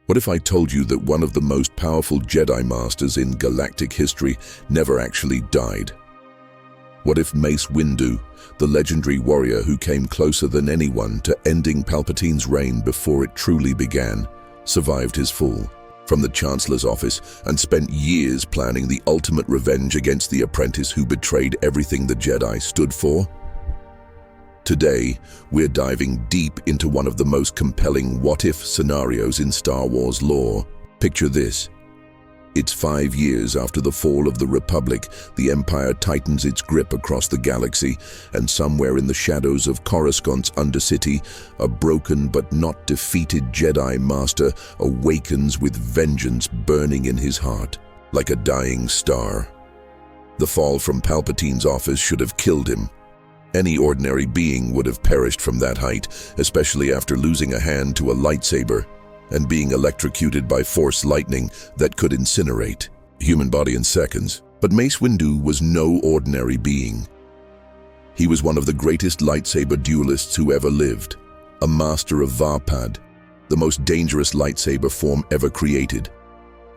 What if I told you that one of the most powerful Jedi Masters in galactic history never actually died? What if Mace Windu, the legendary warrior who came closer than anyone to ending Palpatine's reign before it truly began, survived his fall from the Chancellor's office and spent years planning the ultimate revenge against the apprentice who betrayed everything the Jedi stood for? Today, we're diving deep into one of the most compelling what-if scenarios in Star Wars lore. Picture this. It's 5 years after the fall of the Republic, the Empire tightens its grip across the galaxy, and somewhere in the shadows of Coruscant's Undercity, a broken but not defeated Jedi Master awakens with vengeance burning in his heart, like a dying star. The fall from Palpatine's office should have killed him. Any ordinary being would have perished from that height, especially after losing a hand to a lightsaber and being electrocuted by force lightning that could incinerate a human body in seconds. But Mace Windu was no ordinary being. He was one of the greatest lightsaber duelists who ever lived, a master of Varpad, the most dangerous lightsaber form ever created,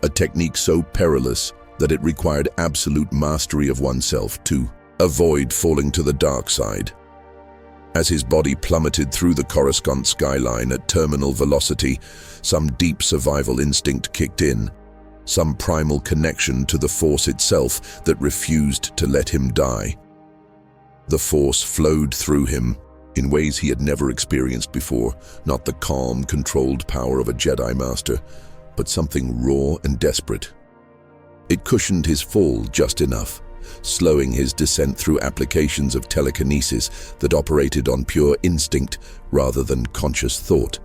a technique so perilous that it required absolute mastery of oneself to avoid falling to the dark side. As his body plummeted through the Coruscant skyline at terminal velocity, some deep survival instinct kicked in, some primal connection to the Force itself that refused to let him die. The Force flowed through him in ways he had never experienced before, not the calm, controlled power of a Jedi Master, but something raw and desperate. It cushioned his fall just enough, slowing his descent through applications of telekinesis that operated on pure instinct rather than conscious thought.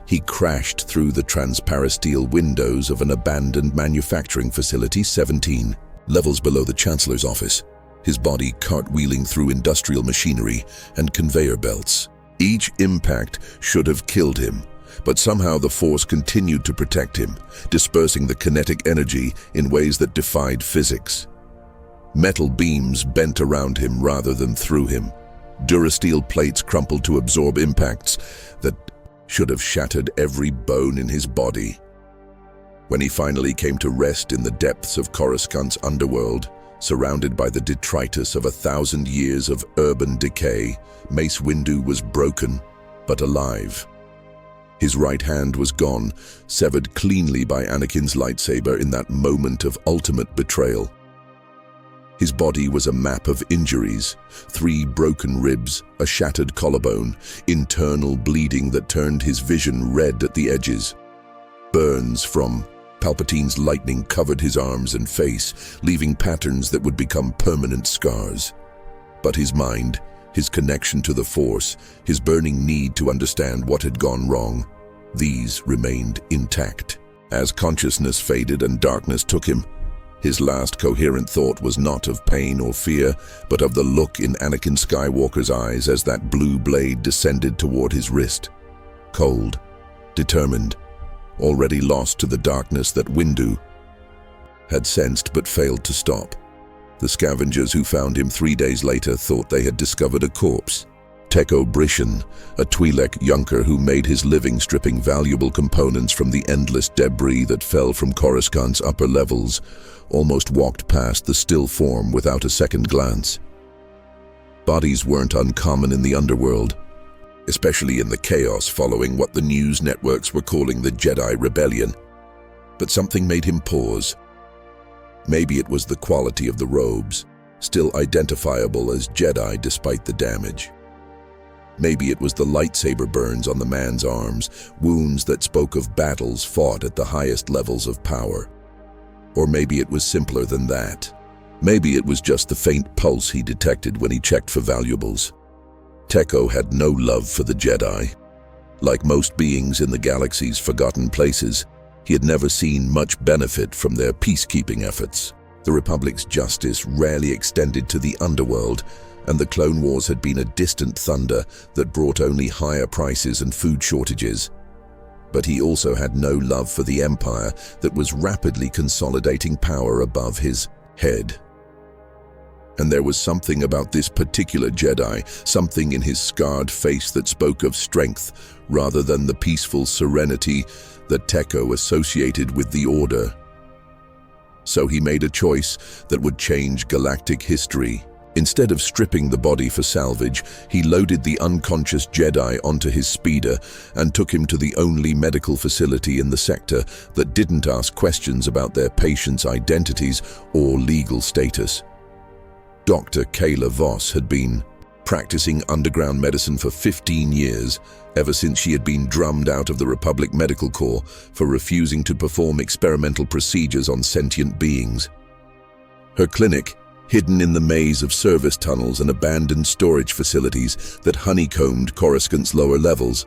He crashed through the transparasteel windows of an abandoned manufacturing facility 17 levels below the Chancellor's office, his body cartwheeling through industrial machinery and conveyor belts. Each impact should have killed him, but somehow the Force continued to protect him, dispersing the kinetic energy in ways that defied physics. Metal beams bent around him rather than through him. Durasteel plates crumpled to absorb impacts that should have shattered every bone in his body. When he finally came to rest in the depths of Coruscant's underworld, surrounded by the detritus of 1,000 years of urban decay, Mace Windu was broken, but alive. His right hand was gone, severed cleanly by Anakin's lightsaber in that moment of ultimate betrayal. His body was a map of injuries, 3 broken ribs, a shattered collarbone, internal bleeding that turned his vision red at the edges. Burns from Palpatine's lightning covered his arms and face, leaving patterns that would become permanent scars. But his mind, his connection to the Force, his burning need to understand what had gone wrong, these remained intact. As consciousness faded and darkness took him, his last coherent thought was not of pain or fear, but of the look in Anakin Skywalker's eyes as that blue blade descended toward his wrist. Cold, determined, already lost to the darkness that Windu had sensed but failed to stop. The scavengers who found him 3 days later thought they had discovered a corpse. Teko Brishan, a Twi'lek Yunker who made his living stripping valuable components from the endless debris that fell from Coruscant's upper levels, almost walked past the still form without a second glance. Bodies weren't uncommon in the underworld, especially in the chaos following what the news networks were calling the Jedi Rebellion. But something made him pause. Maybe it was the quality of the robes, still identifiable as Jedi despite the damage. Maybe it was the lightsaber burns on the man's arms, wounds that spoke of battles fought at the highest levels of power. Or maybe it was simpler than that. Maybe it was just the faint pulse he detected when he checked for valuables. Teko had no love for the Jedi. Like most beings in the galaxy's forgotten places, he had never seen much benefit from their peacekeeping efforts. The Republic's justice rarely extended to the underworld, and the Clone Wars had been a distant thunder that brought only higher prices and food shortages. But he also had no love for the Empire that was rapidly consolidating power above his head. And there was something about this particular Jedi, something in his scarred face that spoke of strength rather than the peaceful serenity the techo associated with the Order. So he made a choice that would change galactic history. Instead of stripping the body for salvage, he loaded the unconscious Jedi onto his speeder and took him to the only medical facility in the sector that didn't ask questions about their patients' identities or legal status. Dr. Kayla Voss had been practicing underground medicine for 15 years, ever since she had been drummed out of the Republic Medical Corps for refusing to perform experimental procedures on sentient beings. Her clinic, hidden in the maze of service tunnels and abandoned storage facilities that honeycombed Coruscant's lower levels,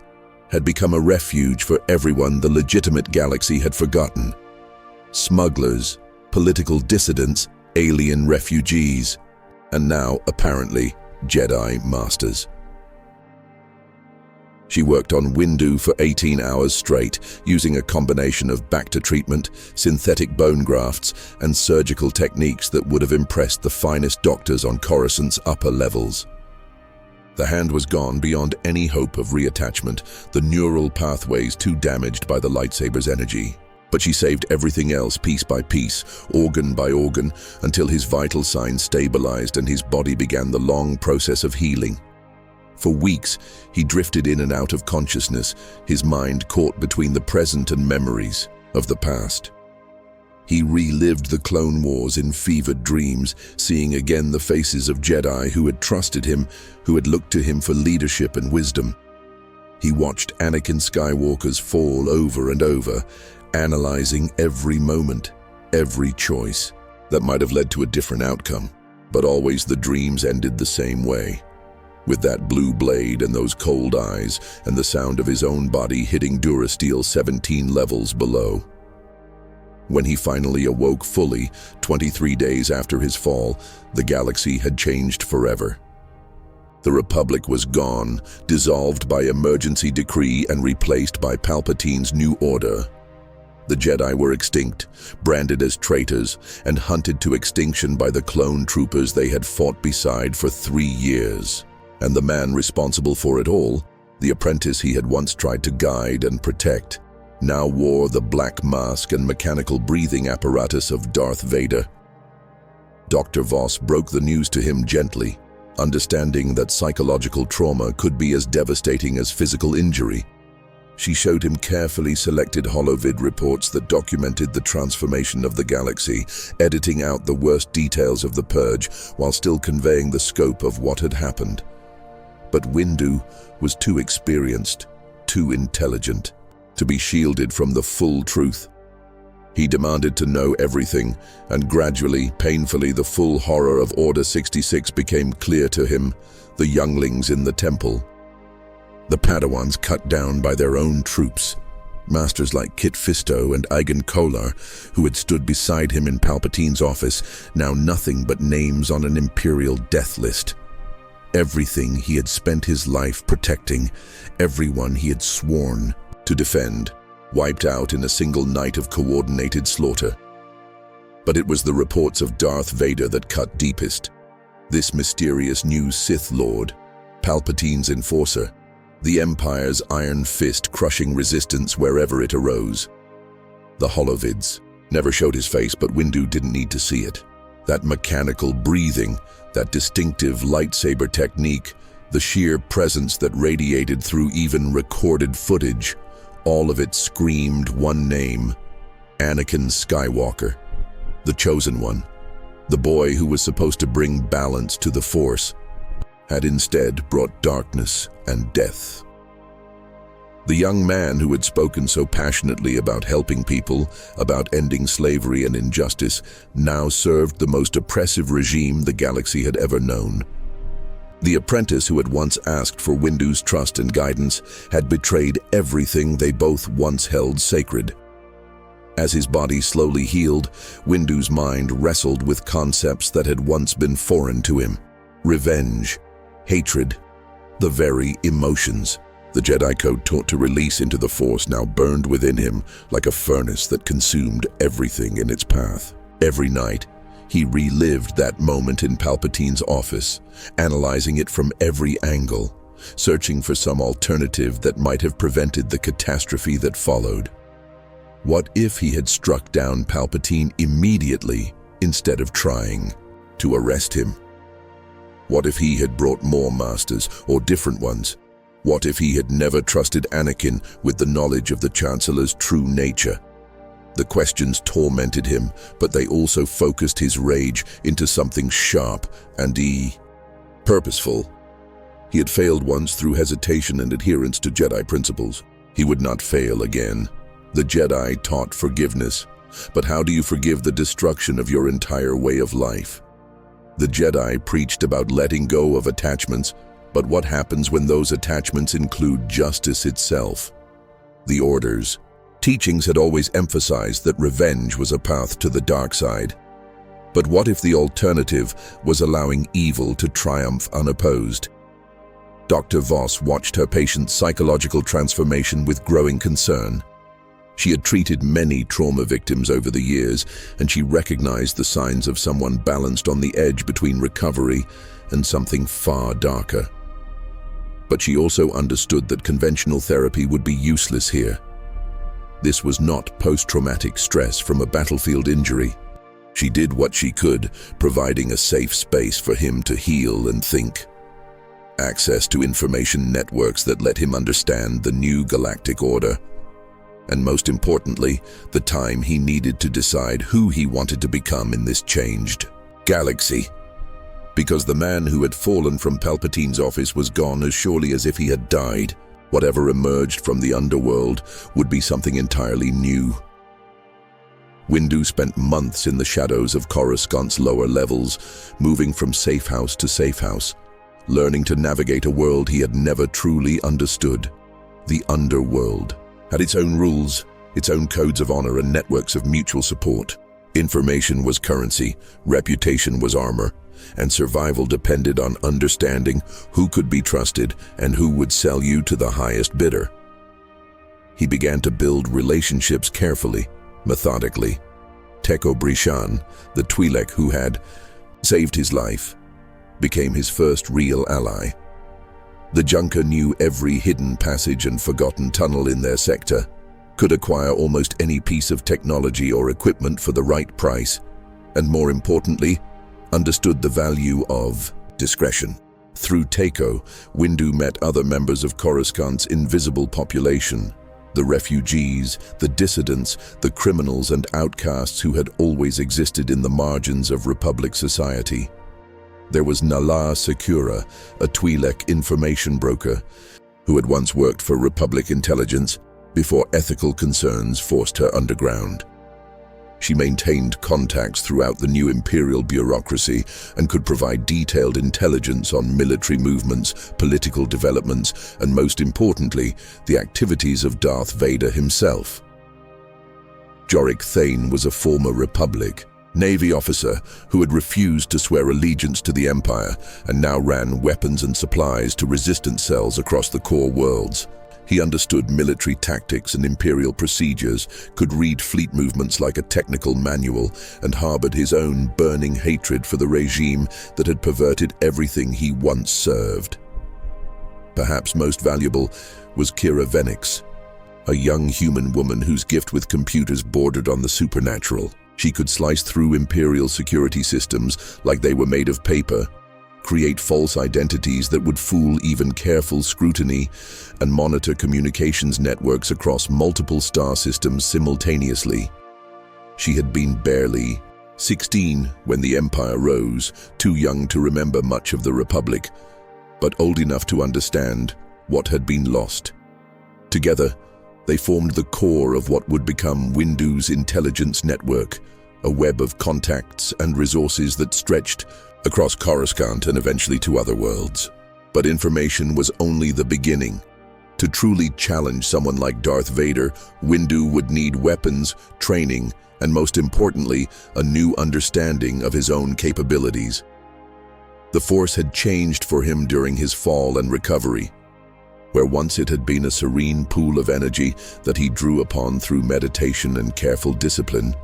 had become a refuge for everyone the legitimate galaxy had forgotten. Smugglers, political dissidents, alien refugees, and now, apparently, Jedi Masters. She worked on Windu for 18 hours straight, using a combination of Bacta treatment, synthetic bone grafts, and surgical techniques that would have impressed the finest doctors on Coruscant's upper levels. The hand was gone beyond any hope of reattachment, the neural pathways too damaged by the lightsaber's energy. But she saved everything else piece by piece, organ by organ, until his vital signs stabilized and his body began the long process of healing. For weeks, he drifted in and out of consciousness, his mind caught between the present and memories of the past. He relived the Clone Wars in fevered dreams, seeing again the faces of Jedi who had trusted him, who had looked to him for leadership and wisdom. He watched Anakin Skywalker's fall over and over, analyzing every moment, every choice that might have led to a different outcome, but always the dreams ended the same way. With that blue blade and those cold eyes and the sound of his own body hitting Durasteel 17 levels below. When he finally awoke fully, 23 days after his fall, the galaxy had changed forever. The Republic was gone, dissolved by emergency decree and replaced by Palpatine's new order. The Jedi were extinct, branded as traitors, and hunted to extinction by the clone troopers they had fought beside for 3 years. And the man responsible for it all, the apprentice he had once tried to guide and protect, now wore the black mask and mechanical breathing apparatus of Darth Vader. Dr. Voss broke the news to him gently, understanding that psychological trauma could be as devastating as physical injury. She showed him carefully selected holovid reports that documented the transformation of the galaxy, editing out the worst details of the purge while still conveying the scope of what had happened. But Windu was too experienced, too intelligent, to be shielded from the full truth. He demanded to know everything, and gradually, painfully, the full horror of Order 66 became clear to him, the younglings in the temple. The Padawans cut down by their own troops, masters like Kit Fisto and Aigan Kolar, who had stood beside him in Palpatine's office, now nothing but names on an imperial death list. Everything he had spent his life protecting, everyone he had sworn to defend, wiped out in a single night of coordinated slaughter. But it was the reports of Darth Vader that cut deepest. This mysterious new Sith Lord, Palpatine's enforcer, the Empire's iron fist crushing resistance wherever it arose. The holovids never showed his face, but Windu didn't need to see it. That mechanical breathing, that distinctive lightsaber technique, the sheer presence that radiated through even recorded footage, all of it screamed one name: Anakin Skywalker, the chosen one. The boy who was supposed to bring balance to the Force had instead brought darkness and death. The young man who had spoken so passionately about helping people, about ending slavery and injustice, now served the most oppressive regime the galaxy had ever known. The apprentice who had once asked for Windu's trust and guidance had betrayed everything they both once held sacred. As his body slowly healed, Windu's mind wrestled with concepts that had once been foreign to him. Revenge, hatred, the very emotions the Jedi Code taught to release into the Force now burned within him like a furnace that consumed everything in its path. Every night, he relived that moment in Palpatine's office, analyzing it from every angle, searching for some alternative that might have prevented the catastrophe that followed. What if he had struck down Palpatine immediately instead of trying to arrest him? What if he had brought more masters, or different ones? What if he had never trusted Anakin with the knowledge of the Chancellor's true nature? The questions tormented him, but they also focused his rage into something sharp and purposeful. He had failed once through hesitation and adherence to Jedi principles. He would not fail again. The Jedi taught forgiveness, but how do you forgive the destruction of your entire way of life? The Jedi preached about letting go of attachments, but what happens when those attachments include justice itself? The Order's teachings had always emphasized that revenge was a path to the dark side. But what if the alternative was allowing evil to triumph unopposed? Dr. Voss watched her patient's psychological transformation with growing concern. She had treated many trauma victims over the years, and she recognized the signs of someone balanced on the edge between recovery and something far darker. But she also understood that conventional therapy would be useless here. This was not post-traumatic stress from a battlefield injury. She did what she could, providing a safe space for him to heal and think. Access to information networks that let him understand the new galactic order. And most importantly, the time he needed to decide who he wanted to become in this changed galaxy. Because the man who had fallen from Palpatine's office was gone as surely as if he had died. Whatever emerged from the underworld would be something entirely new. Windu spent months in the shadows of Coruscant's lower levels, moving from safe house to safe house, learning to navigate a world he had never truly understood. The underworld had its own rules, its own codes of honor and networks of mutual support. Information was currency, reputation was armor, and survival depended on understanding who could be trusted and who would sell you to the highest bidder. He began to build relationships carefully, methodically. Teko Brishan, the Twi'lek who had saved his life, became his first real ally. The Junker knew every hidden passage and forgotten tunnel in their sector, could acquire almost any piece of technology or equipment for the right price, and more importantly, understood the value of discretion. Through Teko, Windu met other members of Coruscant's invisible population, the refugees, the dissidents, the criminals and outcasts who had always existed in the margins of Republic society. There was Nala Secura, a Twi'lek information broker, who had once worked for Republic intelligence before ethical concerns forced her underground. She maintained contacts throughout the new Imperial bureaucracy and could provide detailed intelligence on military movements, political developments, and most importantly, the activities of Darth Vader himself. Jorik Thane was a former Republic Navy officer who had refused to swear allegiance to the Empire and now ran weapons and supplies to resistance cells across the core worlds. He understood military tactics and Imperial procedures, could read fleet movements like a technical manual, and harbored his own burning hatred for the regime that had perverted everything he once served. Perhaps most valuable was Kira Venix, a young human woman whose gift with computers bordered on the supernatural. She could slice through Imperial security systems like they were made of paper, create false identities that would fool even careful scrutiny, and monitor communications networks across multiple star systems simultaneously. She had been barely 16 when the Empire rose, too young to remember much of the Republic, but old enough to understand what had been lost. Together, they formed the core of what would become Windu's intelligence network, a web of contacts and resources that stretched across Coruscant and eventually to other worlds. But information was only the beginning. To truly challenge someone like Darth Vader, Windu would need weapons, training, and most importantly, a new understanding of his own capabilities. The Force had changed for him during his fall and recovery. Where once it had been a serene pool of energy that he drew upon through meditation and careful discipline,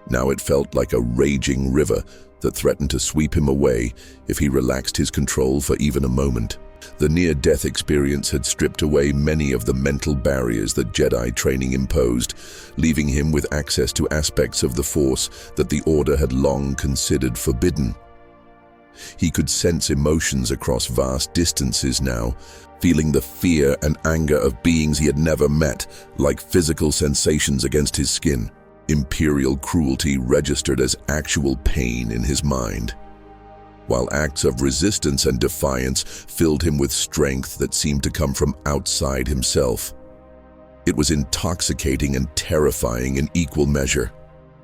now it felt like a raging river that threatened to sweep him away if he relaxed his control for even a moment. The near-death experience had stripped away many of the mental barriers that Jedi training imposed, leaving him with access to aspects of the Force that the Order had long considered forbidden. He could sense emotions across vast distances now, feeling the fear and anger of beings he had never met, like physical sensations against his skin. Imperial cruelty registered as actual pain in his mind, while acts of resistance and defiance filled him with strength that seemed to come from outside himself. It was intoxicating and terrifying in equal measure,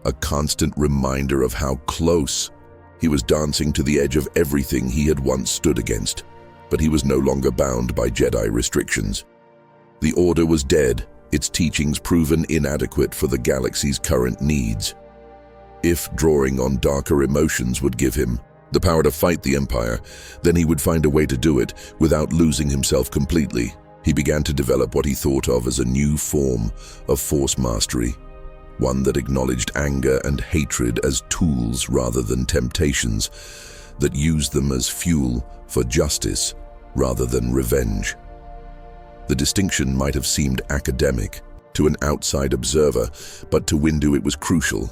a constant reminder of how close he was dancing to the edge of everything he had once stood against. But he was no longer bound by Jedi restrictions. The Order was dead, its teachings proven inadequate for the galaxy's current needs. If drawing on darker emotions would give him the power to fight the Empire, then he would find a way to do it without losing himself completely. He began to develop what he thought of as a new form of Force mastery, one that acknowledged anger and hatred as tools rather than temptations, that used them as fuel for justice rather than revenge. The distinction might have seemed academic to an outside observer, but to Windu it was crucial.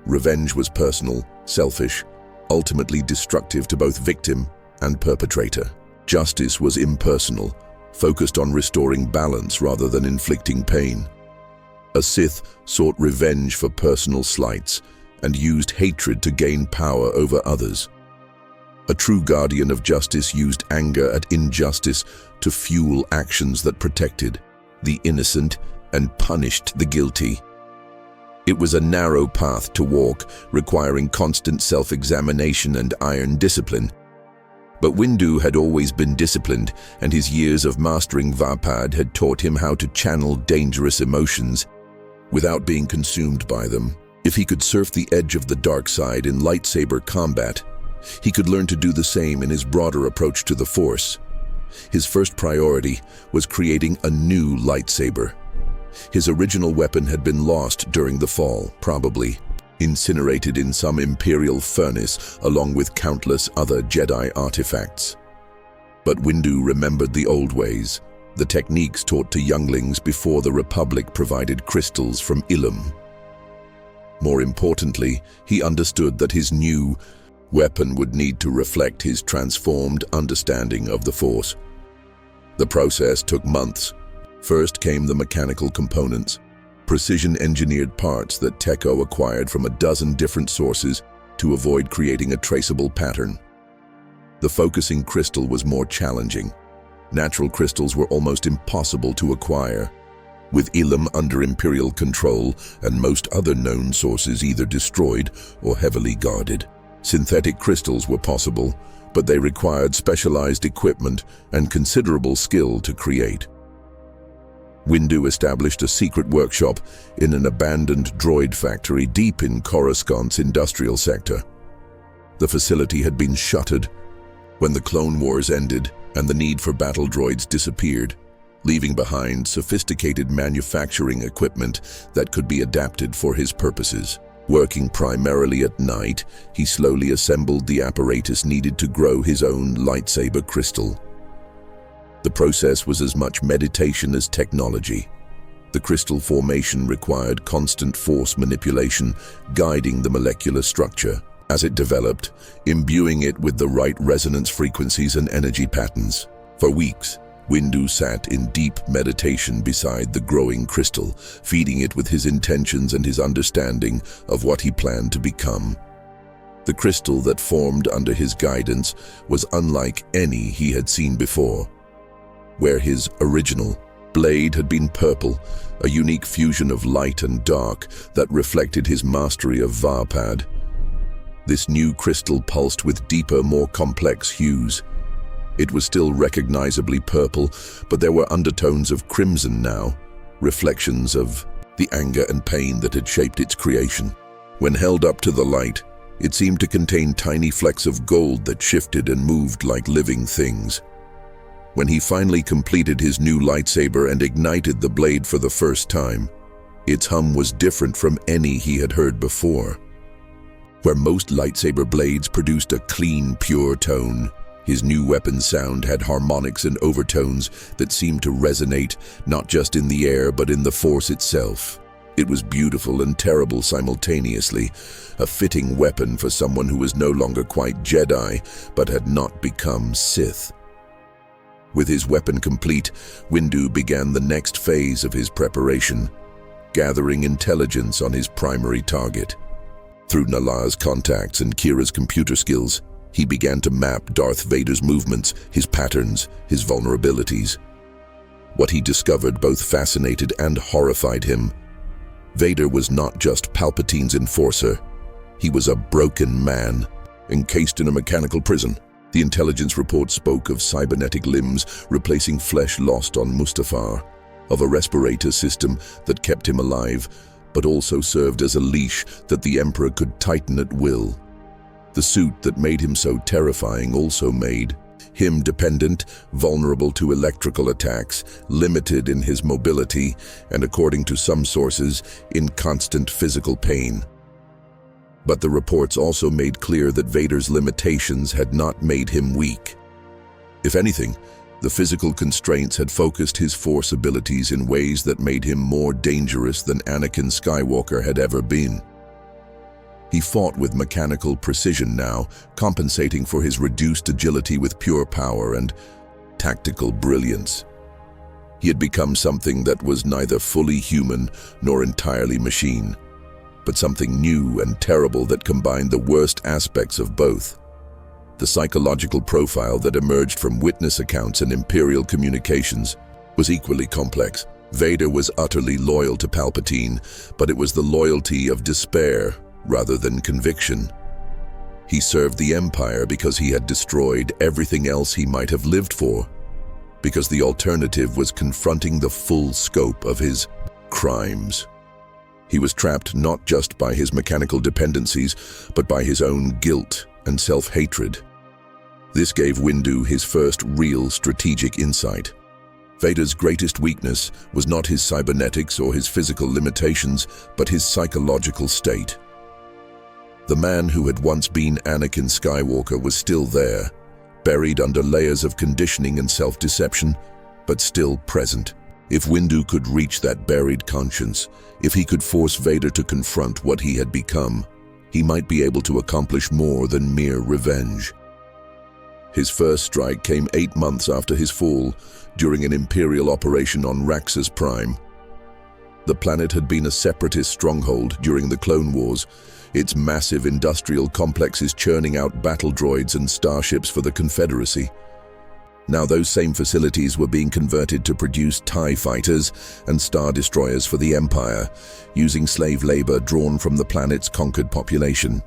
Revenge was personal, selfish, ultimately destructive to both victim and perpetrator. Justice was impersonal, focused on restoring balance rather than inflicting pain. A Sith sought revenge for personal slights and used hatred to gain power over others. A true guardian of justice used anger at injustice to fuel actions that protected the innocent and punished the guilty. It was a narrow path to walk, requiring constant self-examination and iron discipline. But Windu had always been disciplined, and his years of mastering Vapad had taught him how to channel dangerous emotions without being consumed by them. If he could surf the edge of the dark side in lightsaber combat, he could learn to do the same in his broader approach to the Force. His first priority was creating a new lightsaber. His original weapon had been lost during the fall, probably incinerated in some Imperial furnace along with countless other Jedi artifacts. But Windu remembered the old ways, the techniques taught to younglings before the Republic provided crystals from Ilum. More importantly, he understood that his new weapon would need to reflect his transformed understanding of the Force. The process took months. First came the mechanical components, precision-engineered parts that Tekko acquired from a dozen different sources to avoid creating a traceable pattern. The focusing crystal was more challenging. Natural crystals were almost impossible to acquire. With Ilum under Imperial control and most other known sources either destroyed or heavily guarded, synthetic crystals were possible, but they required specialized equipment and considerable skill to create. Windu established a secret workshop in an abandoned droid factory deep in Coruscant's industrial sector. The facility had been shuttered when the Clone Wars ended and the need for battle droids disappeared, leaving behind sophisticated manufacturing equipment that could be adapted for his purposes. Working primarily at night, he slowly assembled the apparatus needed to grow his own lightsaber crystal. The process was as much meditation as technology. The crystal formation required constant force manipulation, guiding the molecular structure as it developed, imbuing it with the right resonance frequencies and energy patterns. For weeks, Windu sat in deep meditation beside the growing crystal, feeding it with his intentions and his understanding of what he planned to become. The crystal that formed under his guidance was unlike any he had seen before. Where his original blade had been purple, a unique fusion of light and dark that reflected his mastery of Vapad, this new crystal pulsed with deeper, more complex hues. It was still recognizably purple, but there were undertones of crimson now, reflections of the anger and pain that had shaped its creation. When held up to the light, it seemed to contain tiny flecks of gold that shifted and moved like living things. When he finally completed his new lightsaber and ignited the blade for the first time, its hum was different from any he had heard before. Where most lightsaber blades produced a clean, pure tone, His new weapon sound had harmonics and overtones that seemed to resonate not just in the air but in the Force itself. It was beautiful and terrible simultaneously, a fitting weapon for someone who was no longer quite Jedi but had not become Sith. With his weapon complete, Windu began the next phase of his preparation, gathering intelligence on his primary target. Through Nala's contacts and Kira's computer skills, he began to map Darth Vader's movements, his patterns, his vulnerabilities. What he discovered both fascinated and horrified him. Vader was not just Palpatine's enforcer. He was a broken man, encased in a mechanical prison. The intelligence report spoke of cybernetic limbs replacing flesh lost on Mustafar, of a respirator system that kept him alive, but also served as a leash that the Emperor could tighten at will. The suit that made him so terrifying also made him dependent, vulnerable to electrical attacks, limited in his mobility, and according to some sources, in constant physical pain. But the reports also made clear that Vader's limitations had not made him weak. If anything, the physical constraints had focused his Force abilities in ways that made him more dangerous than Anakin Skywalker had ever been. He fought with mechanical precision now, compensating for his reduced agility with pure power and tactical brilliance. He had become something that was neither fully human nor entirely machine, but something new and terrible that combined the worst aspects of both. The psychological profile that emerged from witness accounts and Imperial communications was equally complex. Vader was utterly loyal to Palpatine, but it was the loyalty of despair rather than conviction. He served the Empire because he had destroyed everything else he might have lived for, because the alternative was confronting the full scope of his crimes. He was trapped not just by his mechanical dependencies, but by his own guilt and self-hatred. This gave Windu his first real strategic insight. Vader's greatest weakness was not his cybernetics or his physical limitations, but his psychological state. The man who had once been Anakin Skywalker was still there, buried under layers of conditioning and self-deception, but still present. If Windu could reach that buried conscience, if he could force Vader to confront what he had become, he might be able to accomplish more than mere revenge. His first strike came 8 months after his fall, during an Imperial operation on Raxus Prime. The planet had been a separatist stronghold during the Clone Wars, its massive industrial complexes churning out battle droids and starships for the Confederacy. Now those same facilities were being converted to produce TIE fighters and Star Destroyers for the Empire, using slave labor drawn from the planet's conquered population.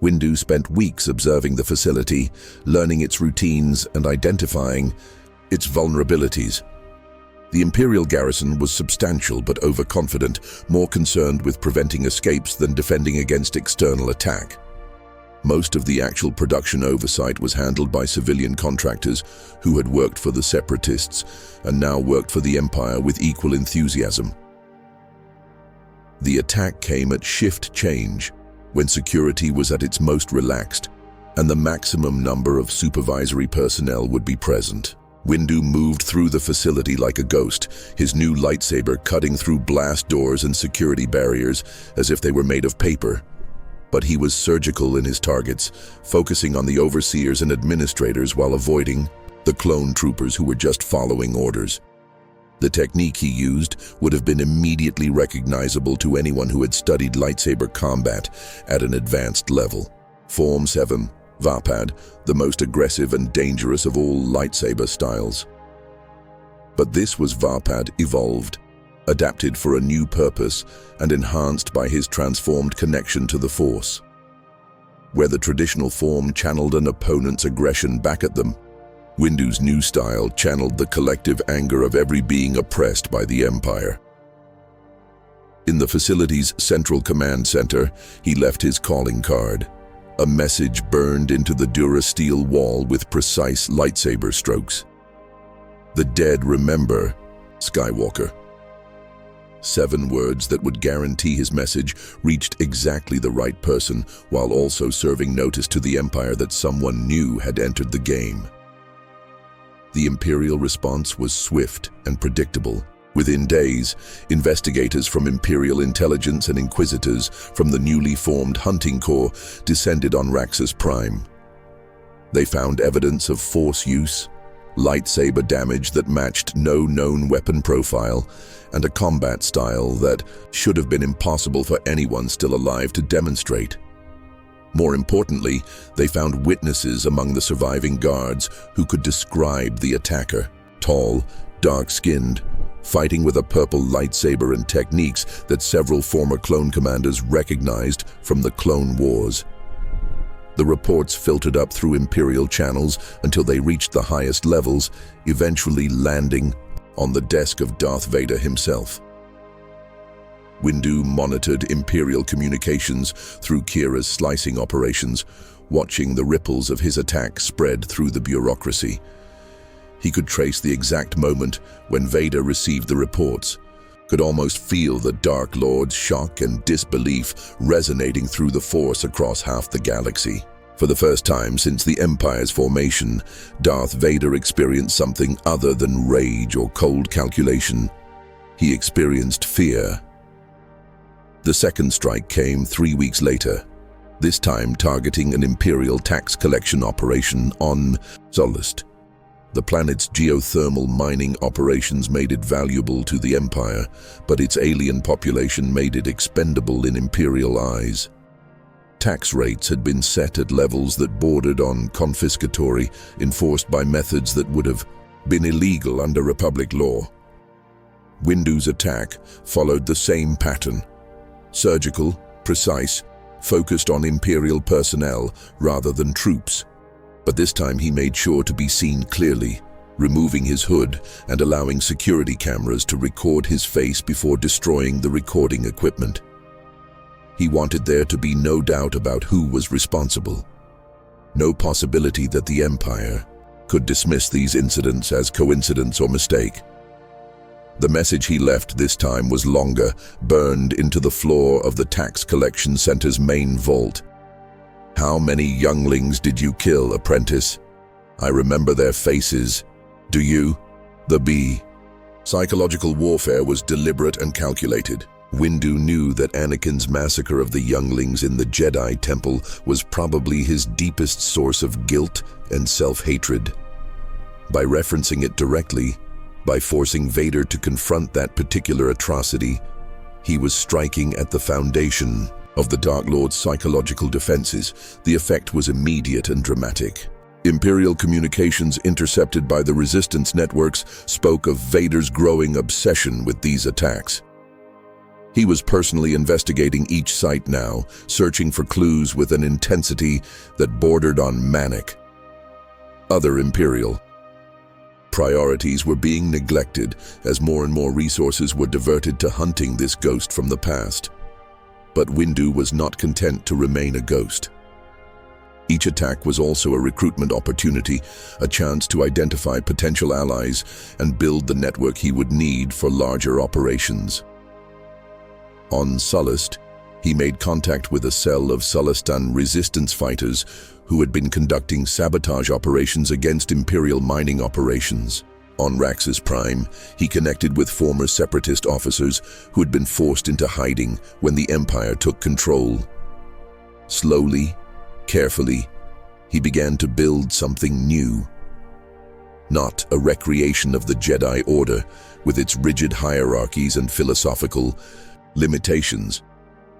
Windu spent weeks observing the facility, learning its routines and identifying its vulnerabilities. The Imperial garrison was substantial but overconfident, more concerned with preventing escapes than defending against external attack. Most of the actual production oversight was handled by civilian contractors who had worked for the Separatists and now worked for the Empire with equal enthusiasm. The attack came at shift change, when security was at its most relaxed, and the maximum number of supervisory personnel would be present. Windu moved through the facility like a ghost, his new lightsaber cutting through blast doors and security barriers as if they were made of paper. But he was surgical in his targets, focusing on the overseers and administrators while avoiding the clone troopers who were just following orders. The technique he used would have been immediately recognizable to anyone who had studied lightsaber combat at an advanced level. Form 7, Vapad, the most aggressive and dangerous of all lightsaber styles. But this was Vapad evolved, adapted for a new purpose and enhanced by his transformed connection to the Force. Where the traditional form channeled an opponent's aggression back at them, Windu's new style channeled the collective anger of every being oppressed by the Empire. In the facility's central command center, he left his calling card, a message burned into the Durasteel wall with precise lightsaber strokes. The dead remember Skywalker. 7 words that would guarantee his message reached exactly the right person, while also serving notice to the Empire that someone new had entered the game. The Imperial response was swift and predictable. Within days, investigators from Imperial Intelligence and Inquisitors from the newly formed Hunting Corps descended on Raxus Prime. They found evidence of Force use, lightsaber damage that matched no known weapon profile, and a combat style that should have been impossible for anyone still alive to demonstrate. More importantly, they found witnesses among the surviving guards who could describe the attacker: tall, dark-skinned, fighting with a purple lightsaber and techniques that several former clone commanders recognized from the Clone Wars. The reports filtered up through Imperial channels until they reached the highest levels, eventually landing on the desk of Darth Vader himself. Windu monitored Imperial communications through Kira's slicing operations, watching the ripples of his attack spread through the bureaucracy. He could trace the exact moment when Vader received the reports, could almost feel the Dark Lord's shock and disbelief resonating through the Force across half the galaxy. For the first time since the Empire's formation, Darth Vader experienced something other than rage or cold calculation. He experienced fear. The second strike came 3 weeks later, this time targeting an Imperial tax collection operation on Sullust. The planet's geothermal mining operations made it valuable to the Empire, but its alien population made it expendable in Imperial eyes. Tax rates had been set at levels that bordered on confiscatory, enforced by methods that would have been illegal under Republic law. Windu's attack followed the same pattern: surgical, precise, focused on Imperial personnel rather than troops. But this time he made sure to be seen clearly, removing his hood and allowing security cameras to record his face before destroying the recording equipment. He wanted there to be no doubt about who was responsible. No possibility that the Empire could dismiss these incidents as coincidence or mistake. The message he left this time was longer, burned into the floor of the tax collection center's main vault. "How many younglings did you kill, apprentice? I remember their faces. Do you?" The B. Psychological warfare was deliberate and calculated. Windu knew that Anakin's massacre of the younglings in the Jedi Temple was probably his deepest source of guilt and self-hatred. By referencing it directly, by forcing Vader to confront that particular atrocity, he was striking at the foundation of the Dark Lord's psychological defenses. The effect was immediate and dramatic. Imperial communications intercepted by the Resistance networks spoke of Vader's growing obsession with these attacks. He was personally investigating each site now, searching for clues with an intensity that bordered on manic. Other Imperial priorities were being neglected as more and more resources were diverted to hunting this ghost from the past. But Windu was not content to remain a ghost. Each attack was also a recruitment opportunity, a chance to identify potential allies and build the network he would need for larger operations. On Sullust, he made contact with a cell of Sullustan resistance fighters who had been conducting sabotage operations against Imperial mining operations. On Raxus Prime, he connected with former Separatist officers who had been forced into hiding when the Empire took control. Slowly, carefully, he began to build something new. Not a recreation of the Jedi Order, with its rigid hierarchies and philosophical limitations,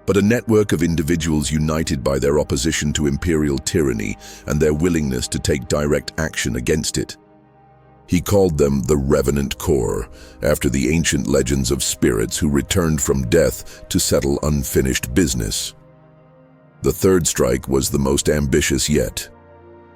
but a network of individuals united by their opposition to Imperial tyranny and their willingness to take direct action against it. He called them the Revenant Corps, after the ancient legends of spirits who returned from death to settle unfinished business. The third strike was the most ambitious yet.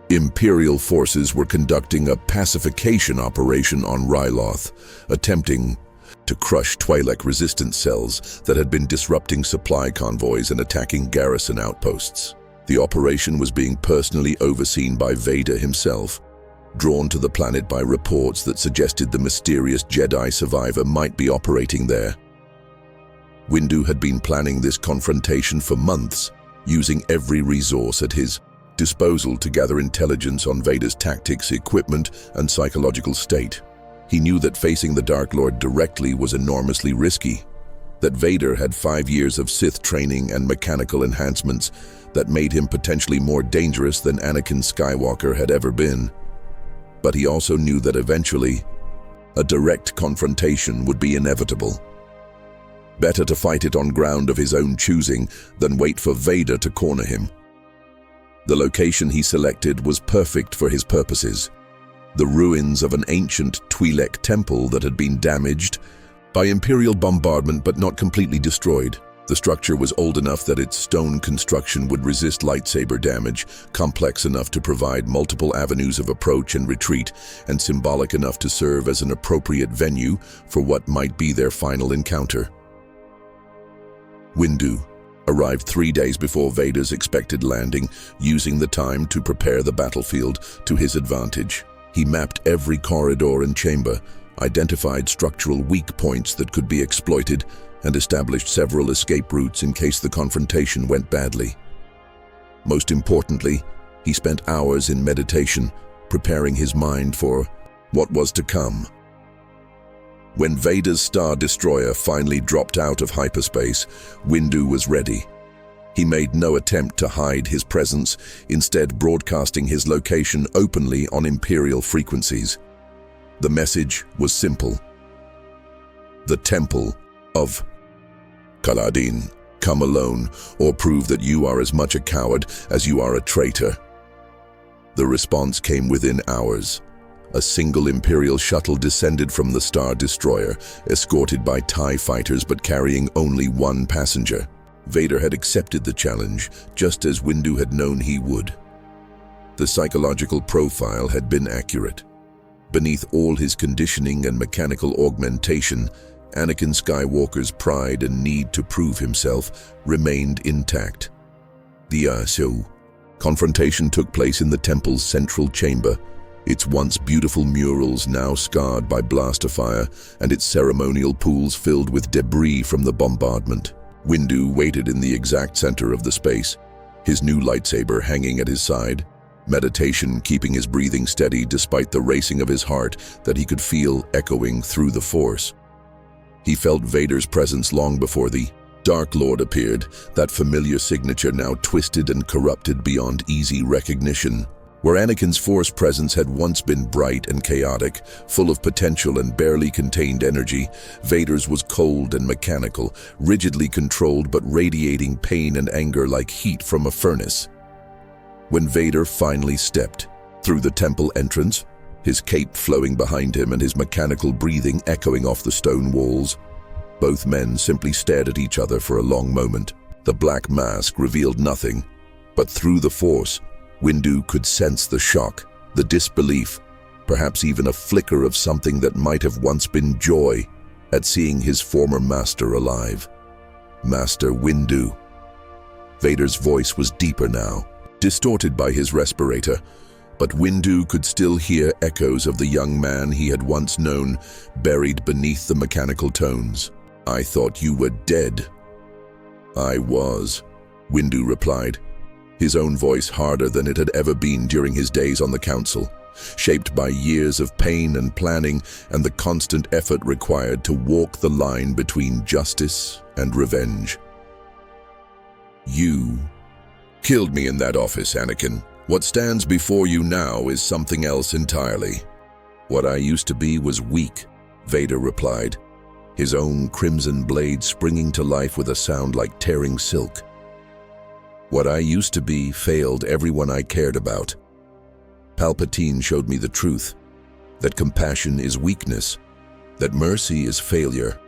Imperial forces were conducting a pacification operation on Ryloth, attempting to crush Twi'lek resistance cells that had been disrupting supply convoys and attacking garrison outposts. The operation was being personally overseen by Vader himself, drawn to the planet by reports that suggested the mysterious Jedi survivor might be operating there. Windu had been planning this confrontation for months, using every resource at his disposal to gather intelligence on Vader's tactics, equipment, and psychological state. He knew that facing the Dark Lord directly was enormously risky, that Vader had 5 years of Sith training and mechanical enhancements that made him potentially more dangerous than Anakin Skywalker had ever been. But he also knew that eventually, a direct confrontation would be inevitable. Better to fight it on ground of his own choosing than wait for Vader to corner him. The location he selected was perfect for his purposes. The ruins of an ancient Twi'lek temple that had been damaged by Imperial bombardment but not completely destroyed. The structure was old enough that its stone construction would resist lightsaber damage, complex enough to provide multiple avenues of approach and retreat, and symbolic enough to serve as an appropriate venue for what might be their final encounter. Windu arrived 3 days before Vader's expected landing, using the time to prepare the battlefield to his advantage. He mapped every corridor and chamber, identified structural weak points that could be exploited, and established several escape routes in case the confrontation went badly. Most importantly, he spent hours in meditation, preparing his mind for what was to come. When Vader's Star Destroyer finally dropped out of hyperspace, Windu was ready. He made no attempt to hide his presence, instead broadcasting his location openly on Imperial frequencies. The message was simple. The Temple of Kaladin, come alone, or prove that you are as much a coward as you are a traitor. The response came within hours. A single Imperial shuttle descended from the Star Destroyer, escorted by TIE fighters but carrying only one passenger. Vader had accepted the challenge, just as Windu had known he would. The psychological profile had been accurate. Beneath all his conditioning and mechanical augmentation, Anakin Skywalker's pride and need to prove himself remained intact. The confrontation took place in the temple's central chamber, its once beautiful murals now scarred by blaster fire and its ceremonial pools filled with debris from the bombardment. Windu waited in the exact center of the space, his new lightsaber hanging at his side, meditation keeping his breathing steady despite the racing of his heart that he could feel echoing through the Force. He felt Vader's presence long before the Dark Lord appeared, that familiar signature now twisted and corrupted beyond easy recognition. Where Anakin's Force presence had once been bright and chaotic, full of potential and barely contained energy, Vader's was cold and mechanical, rigidly controlled but radiating pain and anger like heat from a furnace. When Vader finally stepped through the temple entrance, his cape flowing behind him and his mechanical breathing echoing off the stone walls, both men simply stared at each other for a long moment. The black mask revealed nothing, but through the Force, Windu could sense the shock, the disbelief, perhaps even a flicker of something that might have once been joy at seeing his former master alive. Master Windu. Vader's voice was deeper now, distorted by his respirator, but Windu could still hear echoes of the young man he had once known buried beneath the mechanical tones. I thought you were dead. I was, Windu replied, his own voice harder than it had ever been during his days on the Council, shaped by years of pain and planning and the constant effort required to walk the line between justice and revenge. You killed me in that office, Anakin. What stands before you now is something else entirely. What I used to be was weak, Vader replied, his own crimson blade springing to life with a sound like tearing silk. What I used to be failed everyone I cared about. Palpatine showed me the truth, that compassion is weakness, that mercy is failure,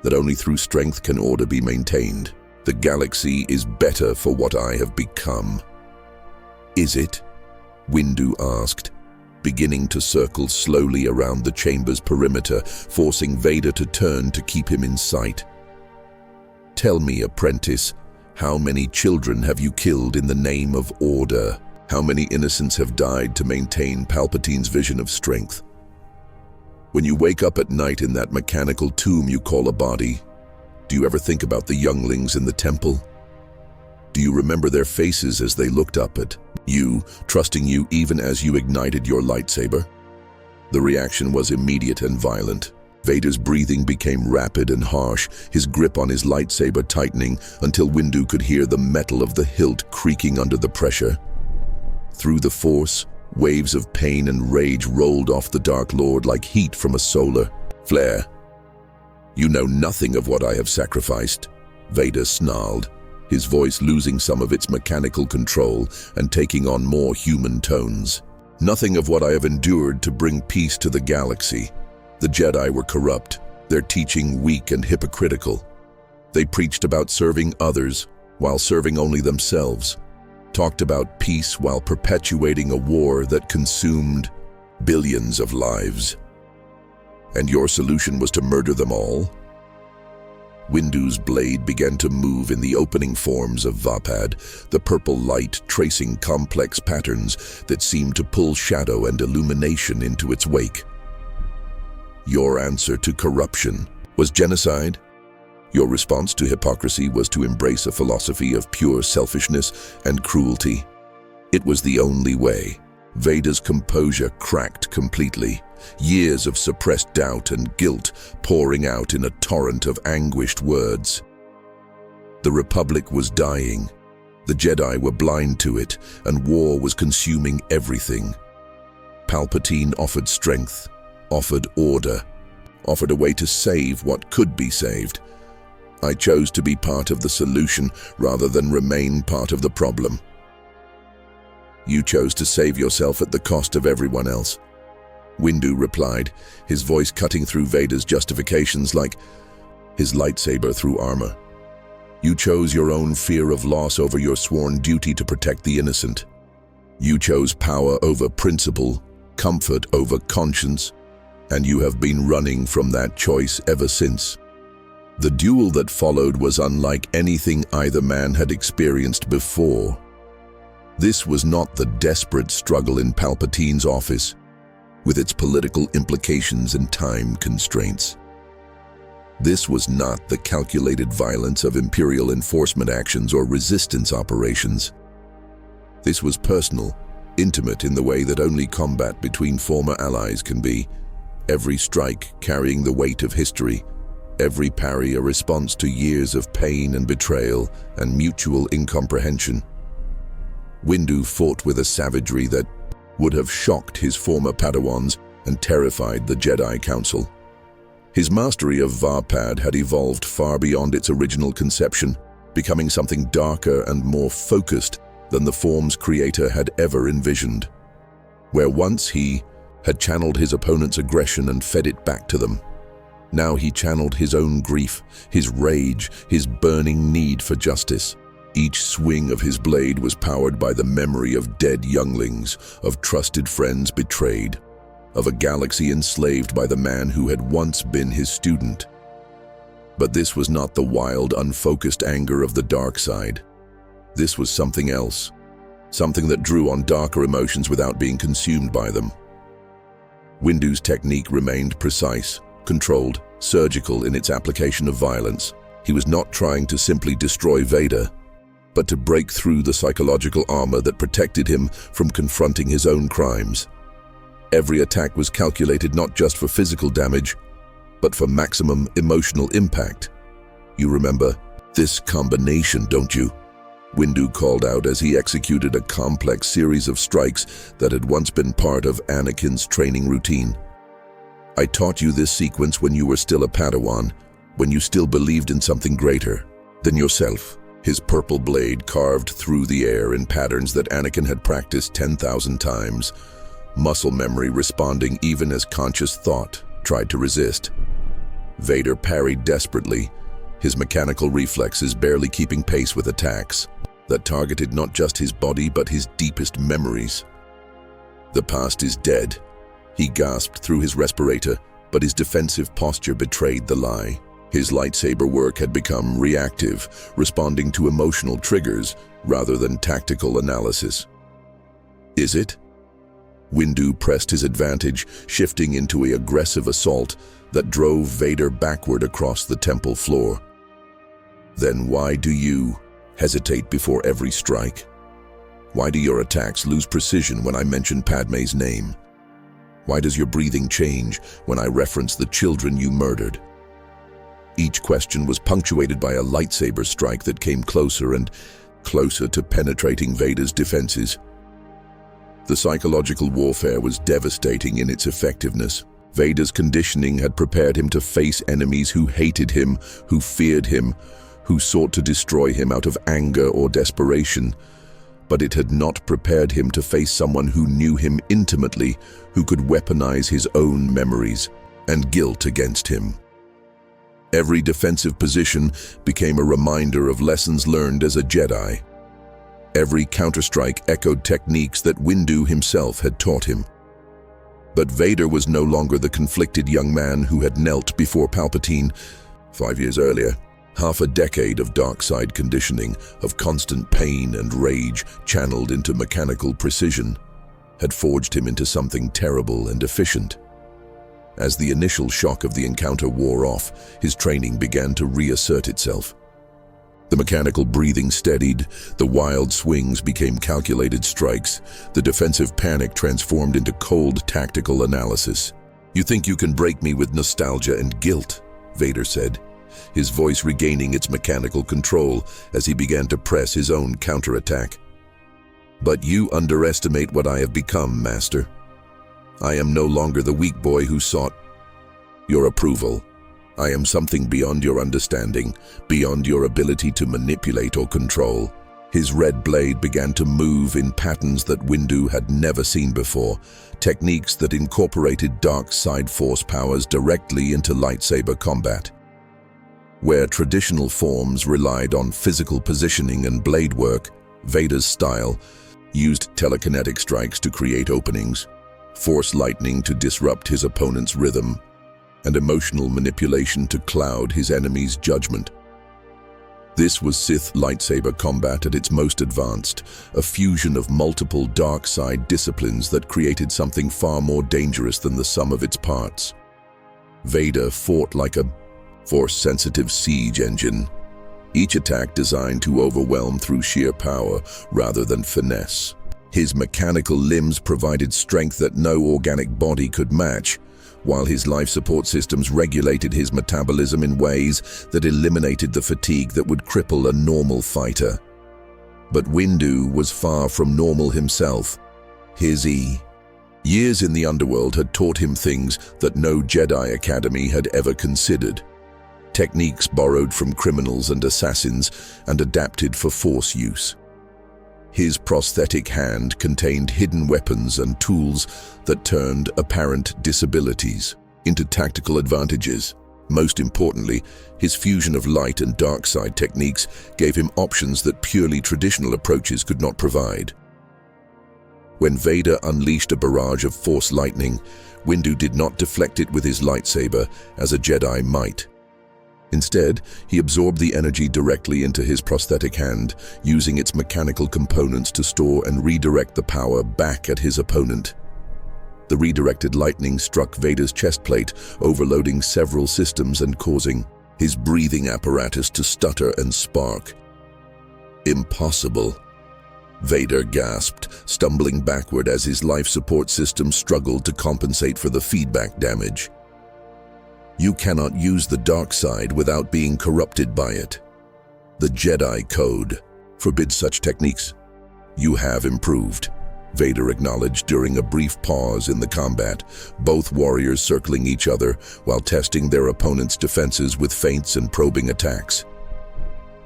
that only through strength can order be maintained. The galaxy is better for what I have become. Is it? Windu asked, beginning to circle slowly around the chamber's perimeter, forcing Vader to turn to keep him in sight. Tell me, apprentice, how many children have you killed in the name of order? How many innocents have died to maintain Palpatine's vision of strength? When you wake up at night in that mechanical tomb you call a body, Do you ever think about the younglings in the temple? Do you remember their faces as they looked up at you, trusting you even as you ignited your lightsaber? The reaction was immediate and violent. Vader's breathing became rapid and harsh, his grip on his lightsaber tightening until Windu could hear the metal of the hilt creaking under the pressure. Through the Force, waves of pain and rage rolled off the Dark Lord like heat from a solar flare. "You know nothing of what I have sacrificed," Vader snarled, his voice losing some of its mechanical control and taking on more human tones. "Nothing of what I have endured to bring peace to the galaxy." The Jedi were corrupt, their teaching weak and hypocritical. They preached about serving others while serving only themselves, talked about peace while perpetuating a war that consumed billions of lives. And your solution was to murder them all? Windu's blade began to move in the opening forms of Vapad, the purple light tracing complex patterns that seemed to pull shadow and illumination into its wake. Your answer to corruption was genocide? Your response to hypocrisy was to embrace a philosophy of pure selfishness and cruelty. It was the only way. Vader's composure cracked completely, years of suppressed doubt and guilt pouring out in a torrent of anguished words. The Republic was dying. The Jedi were blind to it, and war was consuming everything. Palpatine offered strength, offered order, offered a way to save what could be saved. I chose to be part of the solution rather than remain part of the problem. You chose to save yourself at the cost of everyone else. Windu replied, his voice cutting through Vader's justifications like his lightsaber through armor. You chose your own fear of loss over your sworn duty to protect the innocent. You chose power over principle, comfort over conscience, and you have been running from that choice ever since. The duel that followed was unlike anything either man had experienced before. This was not the desperate struggle in Palpatine's office, with its political implications and time constraints. This was not the calculated violence of Imperial enforcement actions or resistance operations. This was personal, intimate in the way that only combat between former allies can be, every strike carrying the weight of history, every parry a response to years of pain and betrayal and mutual incomprehension. Windu fought with a savagery that would have shocked his former Padawans and terrified the Jedi Council. His mastery of Vapad had evolved far beyond its original conception, becoming something darker and more focused than the form's creator had ever envisioned. Where once he had channeled his opponent's aggression and fed it back to them, now he channeled his own grief, his rage, his burning need for justice. Each swing of his blade was powered by the memory of dead younglings, of trusted friends betrayed, of a galaxy enslaved by the man who had once been his student. But this was not the wild, unfocused anger of the dark side. This was something else, something that drew on darker emotions without being consumed by them. Windu's technique remained precise, controlled, surgical in its application of violence. He was not trying to simply destroy Vader, but to break through the psychological armor that protected him from confronting his own crimes. Every attack was calculated not just for physical damage, but for maximum emotional impact. You remember this combination, don't you? Windu called out as he executed a complex series of strikes that had once been part of Anakin's training routine. I taught you this sequence when you were still a Padawan, when you still believed in something greater than yourself. His purple blade carved through the air in patterns that Anakin had practiced 10,000 times, muscle memory responding even as conscious thought tried to resist. Vader parried desperately, his mechanical reflexes barely keeping pace with attacks that targeted not just his body but his deepest memories. The past is dead, he gasped through his respirator, but his defensive posture betrayed the lie. His lightsaber work had become reactive, responding to emotional triggers rather than tactical analysis. Is it? Windu pressed his advantage, shifting into an aggressive assault that drove Vader backward across the temple floor. Then why do you hesitate before every strike? Why do your attacks lose precision when I mention Padme's name? Why does your breathing change when I reference the children you murdered? Each question was punctuated by a lightsaber strike that came closer and closer to penetrating Vader's defenses. The psychological warfare was devastating in its effectiveness. Vader's conditioning had prepared him to face enemies who hated him, who feared him, who sought to destroy him out of anger or desperation. But it had not prepared him to face someone who knew him intimately, who could weaponize his own memories and guilt against him. Every defensive position became a reminder of lessons learned as a Jedi. Every counterstrike echoed techniques that Windu himself had taught him. But Vader was no longer the conflicted young man who had knelt before Palpatine 5 years earlier. Half a decade of dark side conditioning, of constant pain and rage channeled into mechanical precision, had forged him into something terrible and efficient. As the initial shock of the encounter wore off, his training began to reassert itself. The mechanical breathing steadied, the wild swings became calculated strikes, the defensive panic transformed into cold tactical analysis. "You think you can break me with nostalgia and guilt," Vader said, his voice regaining its mechanical control as he began to press his own counterattack. "But you underestimate what I have become, Master. I am no longer the weak boy who sought your approval. I am something beyond your understanding, beyond your ability to manipulate or control." His red blade began to move in patterns that Windu had never seen before, techniques that incorporated dark side force powers directly into lightsaber combat. Where traditional forms relied on physical positioning and blade work, Vader's style used telekinetic strikes to create openings, force lightning to disrupt his opponent's rhythm, and emotional manipulation to cloud his enemy's judgment. This was Sith lightsaber combat at its most advanced, a fusion of multiple dark side disciplines that created something far more dangerous than the sum of its parts. Vader fought like a force-sensitive siege engine, each attack designed to overwhelm through sheer power rather than finesse. His mechanical limbs provided strength that no organic body could match, while his life support systems regulated his metabolism in ways that eliminated the fatigue that would cripple a normal fighter. But Windu was far from normal himself. His years in the underworld had taught him things that no Jedi Academy had ever considered. Techniques borrowed from criminals and assassins and adapted for force use. His prosthetic hand contained hidden weapons and tools that turned apparent disabilities into tactical advantages. Most importantly, his fusion of light and dark side techniques gave him options that purely traditional approaches could not provide. When Vader unleashed a barrage of force lightning, Windu did not deflect it with his lightsaber as a Jedi might. Instead, he absorbed the energy directly into his prosthetic hand, using its mechanical components to store and redirect the power back at his opponent. The redirected lightning struck Vader's chest plate, overloading several systems and causing his breathing apparatus to stutter and spark. "Impossible," Vader gasped, stumbling backward as his life support system struggled to compensate for the feedback damage. "You cannot use the dark side without being corrupted by it. The Jedi Code forbids such techniques." "You have improved," Vader acknowledged during a brief pause in the combat, both warriors circling each other while testing their opponent's defenses with feints and probing attacks.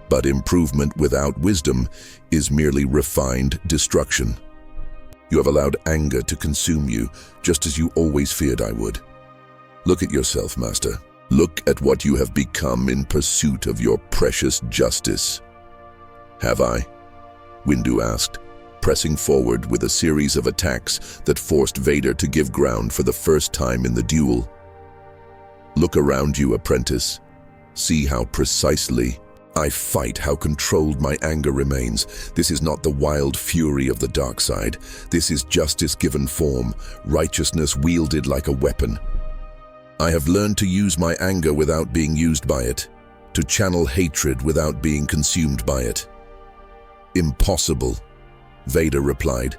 But improvement without wisdom is merely refined destruction. You have allowed anger to consume you, just as you always feared I would. Look at yourself, Master. Look at what you have become in pursuit of your precious justice." "Have I?" Windu asked, pressing forward with a series of attacks that forced Vader to give ground for the first time in the duel. "Look around you, apprentice. See how precisely I fight, how controlled my anger remains. This is not the wild fury of the dark side. This is justice given form, righteousness wielded like a weapon. I have learned to use my anger without being used by it. to channel hatred without being consumed by it. Impossible, Vader replied.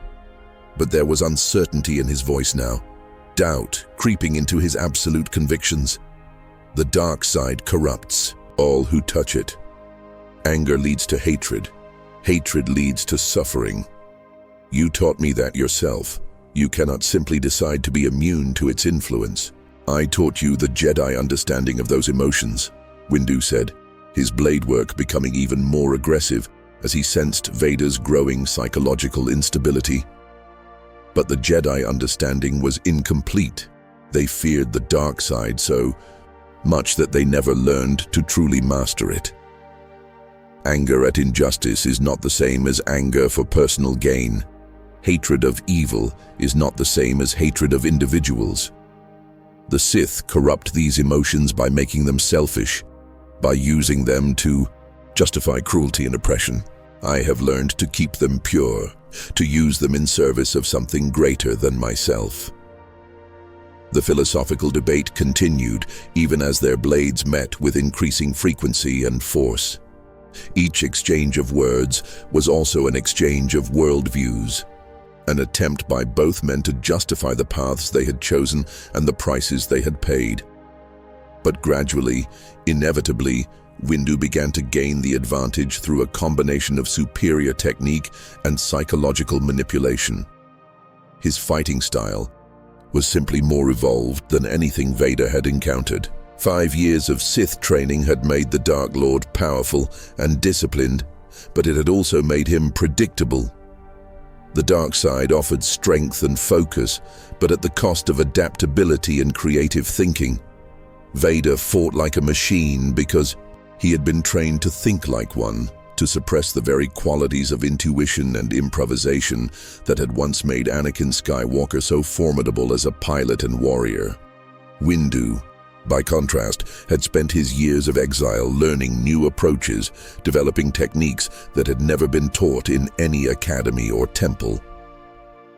But there was uncertainty in his voice now, doubt creeping into his absolute convictions. The dark side corrupts all who touch it. Anger leads to hatred. Hatred leads to suffering. You taught me that yourself. You cannot simply decide to be immune to its influence. I taught you the Jedi understanding of those emotions, Windu said, his blade work becoming even more aggressive as he sensed Vader's growing psychological instability. But the Jedi understanding was incomplete. They feared the dark side so much that they never learned to truly master it. Anger at injustice is not the same as anger for personal gain. Hatred of evil is not the same as hatred of individuals. The Sith corrupt these emotions by making them selfish, by using them to justify cruelty and oppression. I have learned to keep them pure, to use them in service of something greater than myself. The philosophical debate continued, even as their blades met with increasing frequency and force. Each exchange of words was also an exchange of worldviews, an attempt by both men to justify the paths they had chosen and the prices they had paid. But gradually, inevitably, Windu began to gain the advantage through a combination of superior technique and psychological manipulation. His fighting style was simply more evolved than anything Vader had encountered. 5 years of Sith training had made the Dark Lord powerful and disciplined, but it had also made him predictable. The dark side offered strength and focus, but at the cost of adaptability and creative thinking. Vader fought like a machine because he had been trained to think like one, to suppress the very qualities of intuition and improvisation that had once made Anakin Skywalker so formidable as a pilot and warrior. Windu, by contrast, had spent his years of exile learning new approaches, developing techniques that had never been taught in any academy or temple.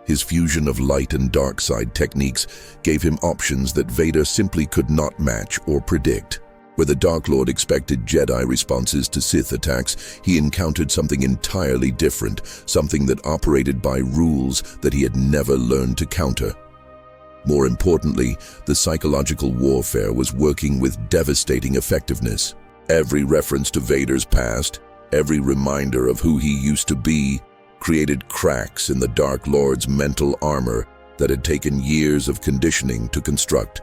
His fusion of light and dark side techniques gave him options that Vader simply could not match or predict. Where the Dark Lord expected Jedi responses to Sith attacks, he encountered something entirely different, something that operated by rules that he had never learned to counter. More importantly, the psychological warfare was working with devastating effectiveness. Every reference to Vader's past, every reminder of who he used to be, created cracks in the Dark Lord's mental armor that had taken years of conditioning to construct.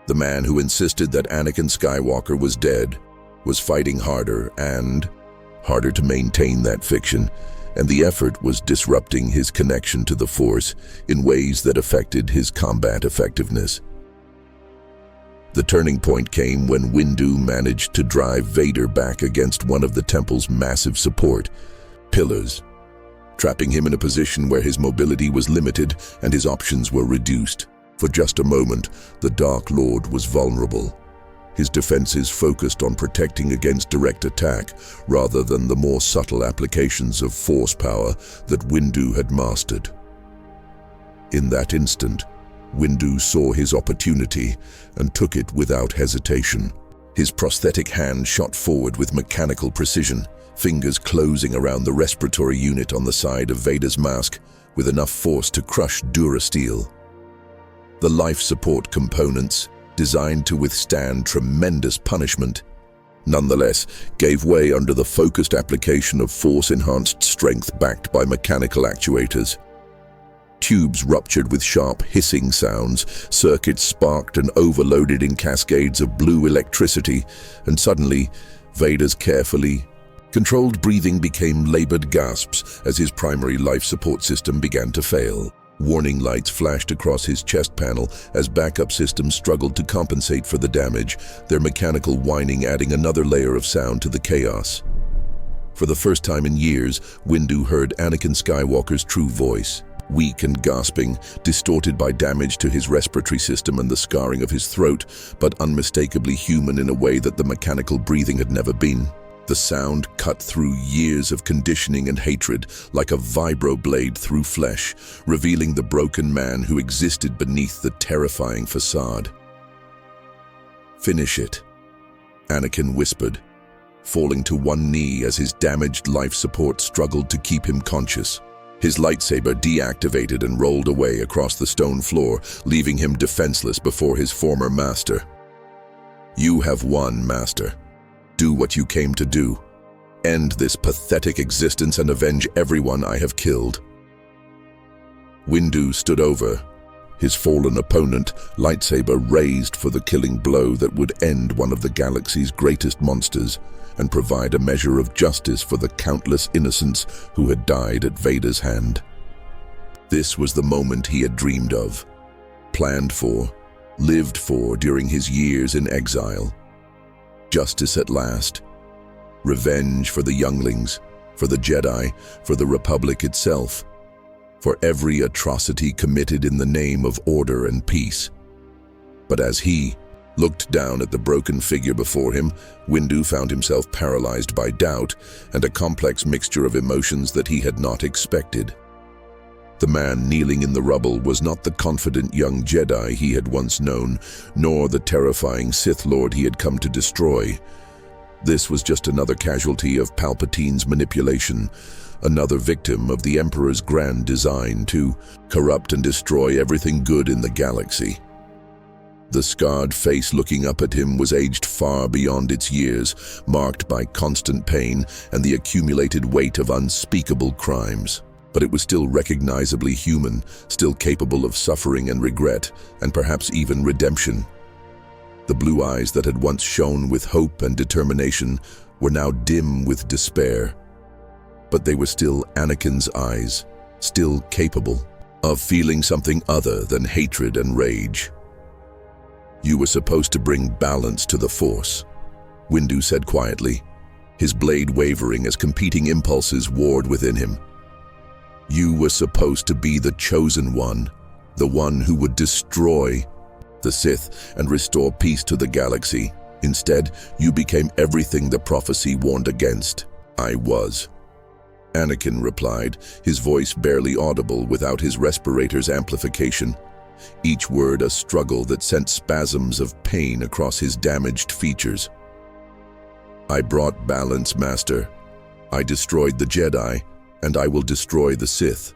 The man who insisted that Anakin Skywalker was dead was fighting harder and harder to maintain that fiction, and the effort was disrupting his connection to the Force in ways that affected his combat effectiveness. The turning point came when Windu managed to drive Vader back against one of the temple's massive support pillars, trapping him in a position where his mobility was limited and his options were reduced. For just a moment, the Dark Lord was vulnerable. His defenses focused on protecting against direct attack rather than the more subtle applications of force power that Windu had mastered. In that instant, Windu saw his opportunity and took it without hesitation. His prosthetic hand shot forward with mechanical precision, fingers closing around the respiratory unit on the side of Vader's mask with enough force to crush durasteel. The life support components, designed to withstand tremendous punishment, nonetheless gave way under the focused application of force-enhanced strength backed by mechanical actuators. Tubes ruptured with sharp hissing sounds, circuits sparked and overloaded in cascades of blue electricity, and suddenly, Vader's carefully controlled breathing became labored gasps as his primary life support system began to fail. Warning lights flashed across his chest panel as backup systems struggled to compensate for the damage, their mechanical whining adding another layer of sound to the chaos. For the first time in years, Windu heard Anakin Skywalker's true voice, weak and gasping, distorted by damage to his respiratory system and the scarring of his throat, but unmistakably human in a way that the mechanical breathing had never been. The sound cut through years of conditioning and hatred like a vibroblade through flesh, revealing the broken man who existed beneath the terrifying facade. "Finish it," Anakin whispered, falling to one knee as his damaged life support struggled to keep him conscious. His lightsaber deactivated and rolled away across the stone floor, leaving him defenseless before his former master. "You have won, Master. Do what you came to do. End this pathetic existence and avenge everyone I have killed." Windu stood over, his fallen opponent, lightsaber raised for the killing blow that would end one of the galaxy's greatest monsters and provide a measure of justice for the countless innocents who had died at Vader's hand. This was the moment he had dreamed of, planned for, lived for during his years in exile. Justice at last. Revenge for the younglings, for the Jedi, for the Republic itself, for every atrocity committed in the name of order and peace. But as he looked down at the broken figure before him, Windu found himself paralyzed by doubt and a complex mixture of emotions that he had not expected. The man kneeling in the rubble was not the confident young Jedi he had once known, nor the terrifying Sith Lord he had come to destroy. This was just another casualty of Palpatine's manipulation, another victim of the Emperor's grand design to corrupt and destroy everything good in the galaxy. The scarred face looking up at him was aged far beyond its years, marked by constant pain and the accumulated weight of unspeakable crimes. But it was still recognizably human, still capable of suffering and regret, and perhaps even redemption. The blue eyes that had once shone with hope and determination were now dim with despair. But they were still Anakin's eyes, still capable of feeling something other than hatred and rage. "You were supposed to bring balance to the Force," Windu said quietly, his blade wavering as competing impulses warred within him. "You were supposed to be the chosen one, the one who would destroy the Sith and restore peace to the galaxy. Instead, you became everything the prophecy warned against." "I was," Anakin replied, his voice barely audible without his respirator's amplification, each word a struggle that sent spasms of pain across his damaged features. "I brought balance, Master. I destroyed the Jedi, and I will destroy the Sith."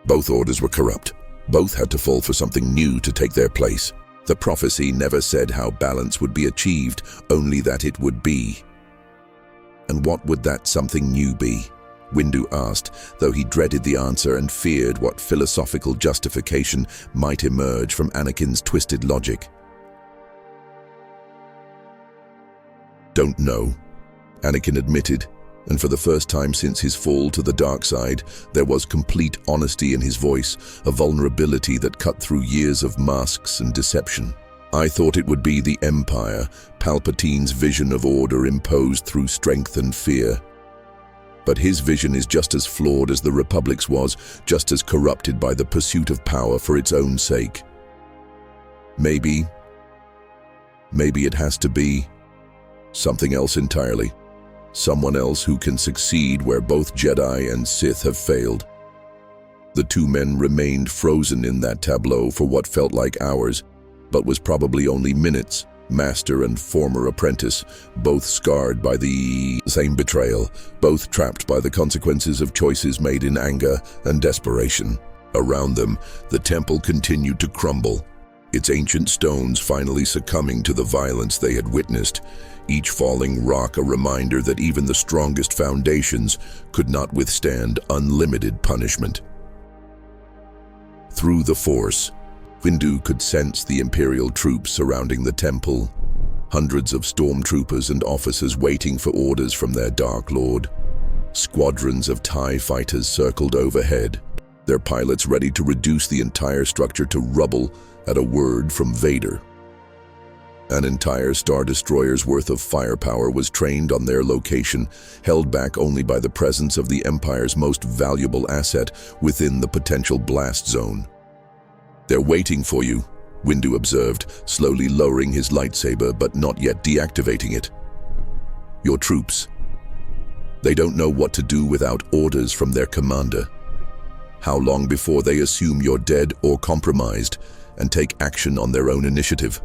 Both orders were corrupt. Both had to fall for something new to take their place. The prophecy never said how balance would be achieved, only that it would be. And what would that something new be? Windu asked, though he dreaded the answer and feared what philosophical justification might emerge from Anakin's twisted logic. "Don't know," Anakin admitted, and for the first time since his fall to the dark side, there was complete honesty in his voice, a vulnerability that cut through years of masks and deception. "I thought it would be the Empire, Palpatine's vision of order imposed through strength and fear. But his vision is just as flawed as the Republic's was, just as corrupted by the pursuit of power for its own sake. Maybe it has to be something else entirely. Someone else who can succeed where both Jedi and Sith have failed." The two men remained frozen in that tableau for what felt like hours, but was probably only minutes. Master and former apprentice, both scarred by the same betrayal, both trapped by the consequences of choices made in anger and desperation. Around them, the temple continued to crumble, its ancient stones finally succumbing to the violence they had witnessed, each falling rock a reminder that even the strongest foundations could not withstand unlimited punishment. Through the Force, Windu could sense the Imperial troops surrounding the temple, hundreds of stormtroopers and officers waiting for orders from their Dark Lord. Squadrons of TIE fighters circled overhead, their pilots ready to reduce the entire structure to rubble at a word from Vader. An entire Star Destroyer's worth of firepower was trained on their location, held back only by the presence of the Empire's most valuable asset within the potential blast zone. "They're waiting for you," Windu observed, slowly lowering his lightsaber but not yet deactivating it. "Your troops. They don't know what to do without orders from their commander. How long before they assume you're dead or compromised and take action on their own initiative?"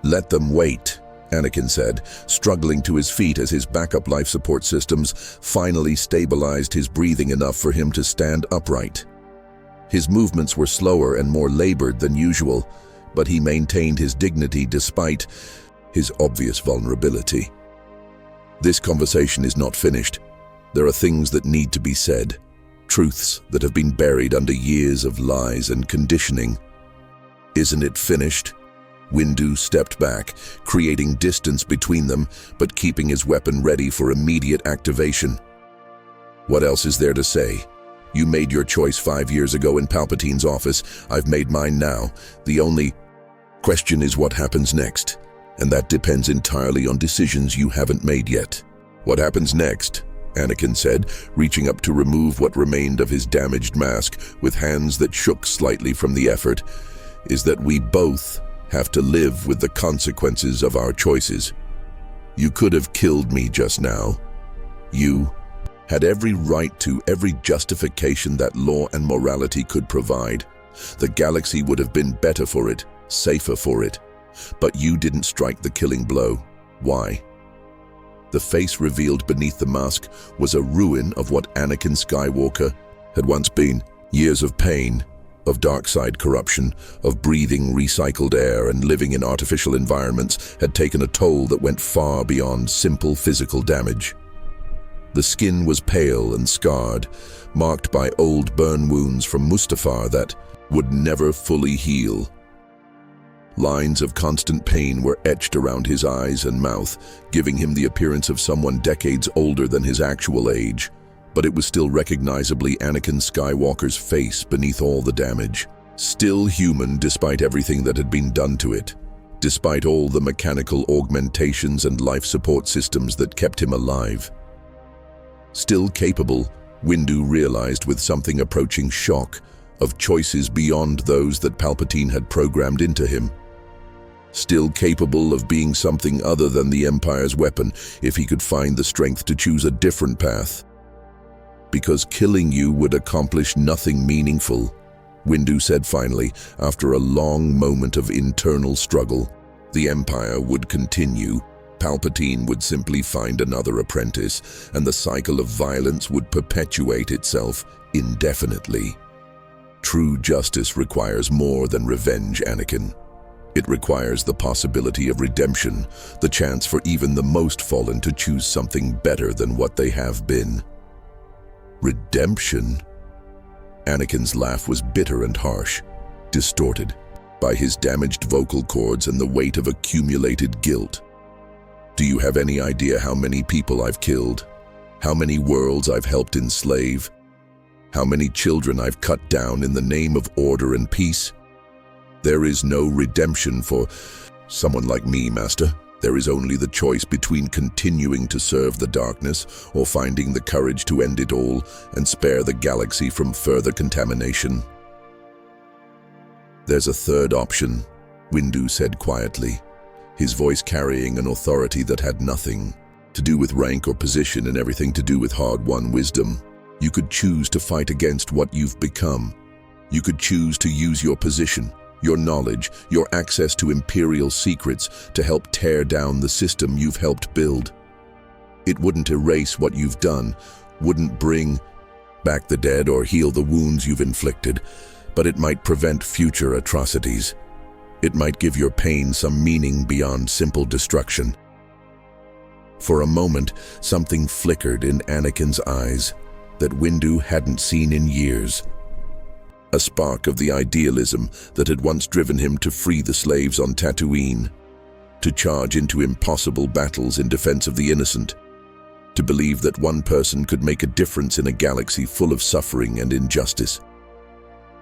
"Let them wait," Anakin said, struggling to his feet as his backup life support systems finally stabilized his breathing enough for him to stand upright. His movements were slower and more labored than usual, but he maintained his dignity despite his obvious vulnerability. This conversation is not finished. There are things that need to be said, truths that have been buried under years of lies and conditioning. Isn't it finished? Windu stepped back, creating distance between them, but keeping his weapon ready for immediate activation. What else is there to say? You made your choice 5 years ago in Palpatine's office. I've made mine now. The only question is what happens next, and that depends entirely on decisions you haven't made yet. What happens next? Anakin said, reaching up to remove what remained of his damaged mask with hands that shook slightly from the effort, is that we both have to live with the consequences of our choices. You could have killed me just now. You had every right to, every justification that law and morality could provide. The galaxy would have been better for it, safer for it. But you didn't strike the killing blow. Why? The face revealed beneath the mask was a ruin of what Anakin Skywalker had once been. Years of pain, of dark side corruption, of breathing recycled air and living in artificial environments had taken a toll that went far beyond simple physical damage. The skin was pale and scarred, marked by old burn wounds from Mustafar that would never fully heal. Lines of constant pain were etched around his eyes and mouth, giving him the appearance of someone decades older than his actual age. But it was still recognizably Anakin Skywalker's face beneath all the damage. Still human despite everything that had been done to it, despite all the mechanical augmentations and life support systems that kept him alive. Still capable, Windu realized with something approaching shock, of choices beyond those that Palpatine had programmed into him. Still capable of being something other than the Empire's weapon if he could find the strength to choose a different path. Because killing you would accomplish nothing meaningful, Windu said finally, after a long moment of internal struggle. The Empire would continue. Palpatine would simply find another apprentice, and the cycle of violence would perpetuate itself indefinitely. True justice requires more than revenge, Anakin. It requires the possibility of redemption, the chance for even the most fallen to choose something better than what they have been. Redemption? Anakin's laugh was bitter and harsh, distorted by his damaged vocal cords and the weight of accumulated guilt. Do you have any idea how many people I've killed? How many worlds I've helped enslave? How many children I've cut down in the name of order and peace? There is no redemption for someone like me, Master. There is only the choice between continuing to serve the darkness or finding the courage to end it all and spare the galaxy from further contamination. There's a third option, Windu said quietly, his voice carrying an authority that had nothing to do with rank or position and everything to do with hard-won wisdom. You could choose to fight against what you've become. You could choose to use your position, your knowledge, your access to Imperial secrets to help tear down the system you've helped build. It wouldn't erase what you've done, wouldn't bring back the dead or heal the wounds you've inflicted, but it might prevent future atrocities. It might give your pain some meaning beyond simple destruction. For a moment, something flickered in Anakin's eyes that Windu hadn't seen in years. A spark of the idealism that had once driven him to free the slaves on Tatooine, to charge into impossible battles in defense of the innocent, to believe that one person could make a difference in a galaxy full of suffering and injustice.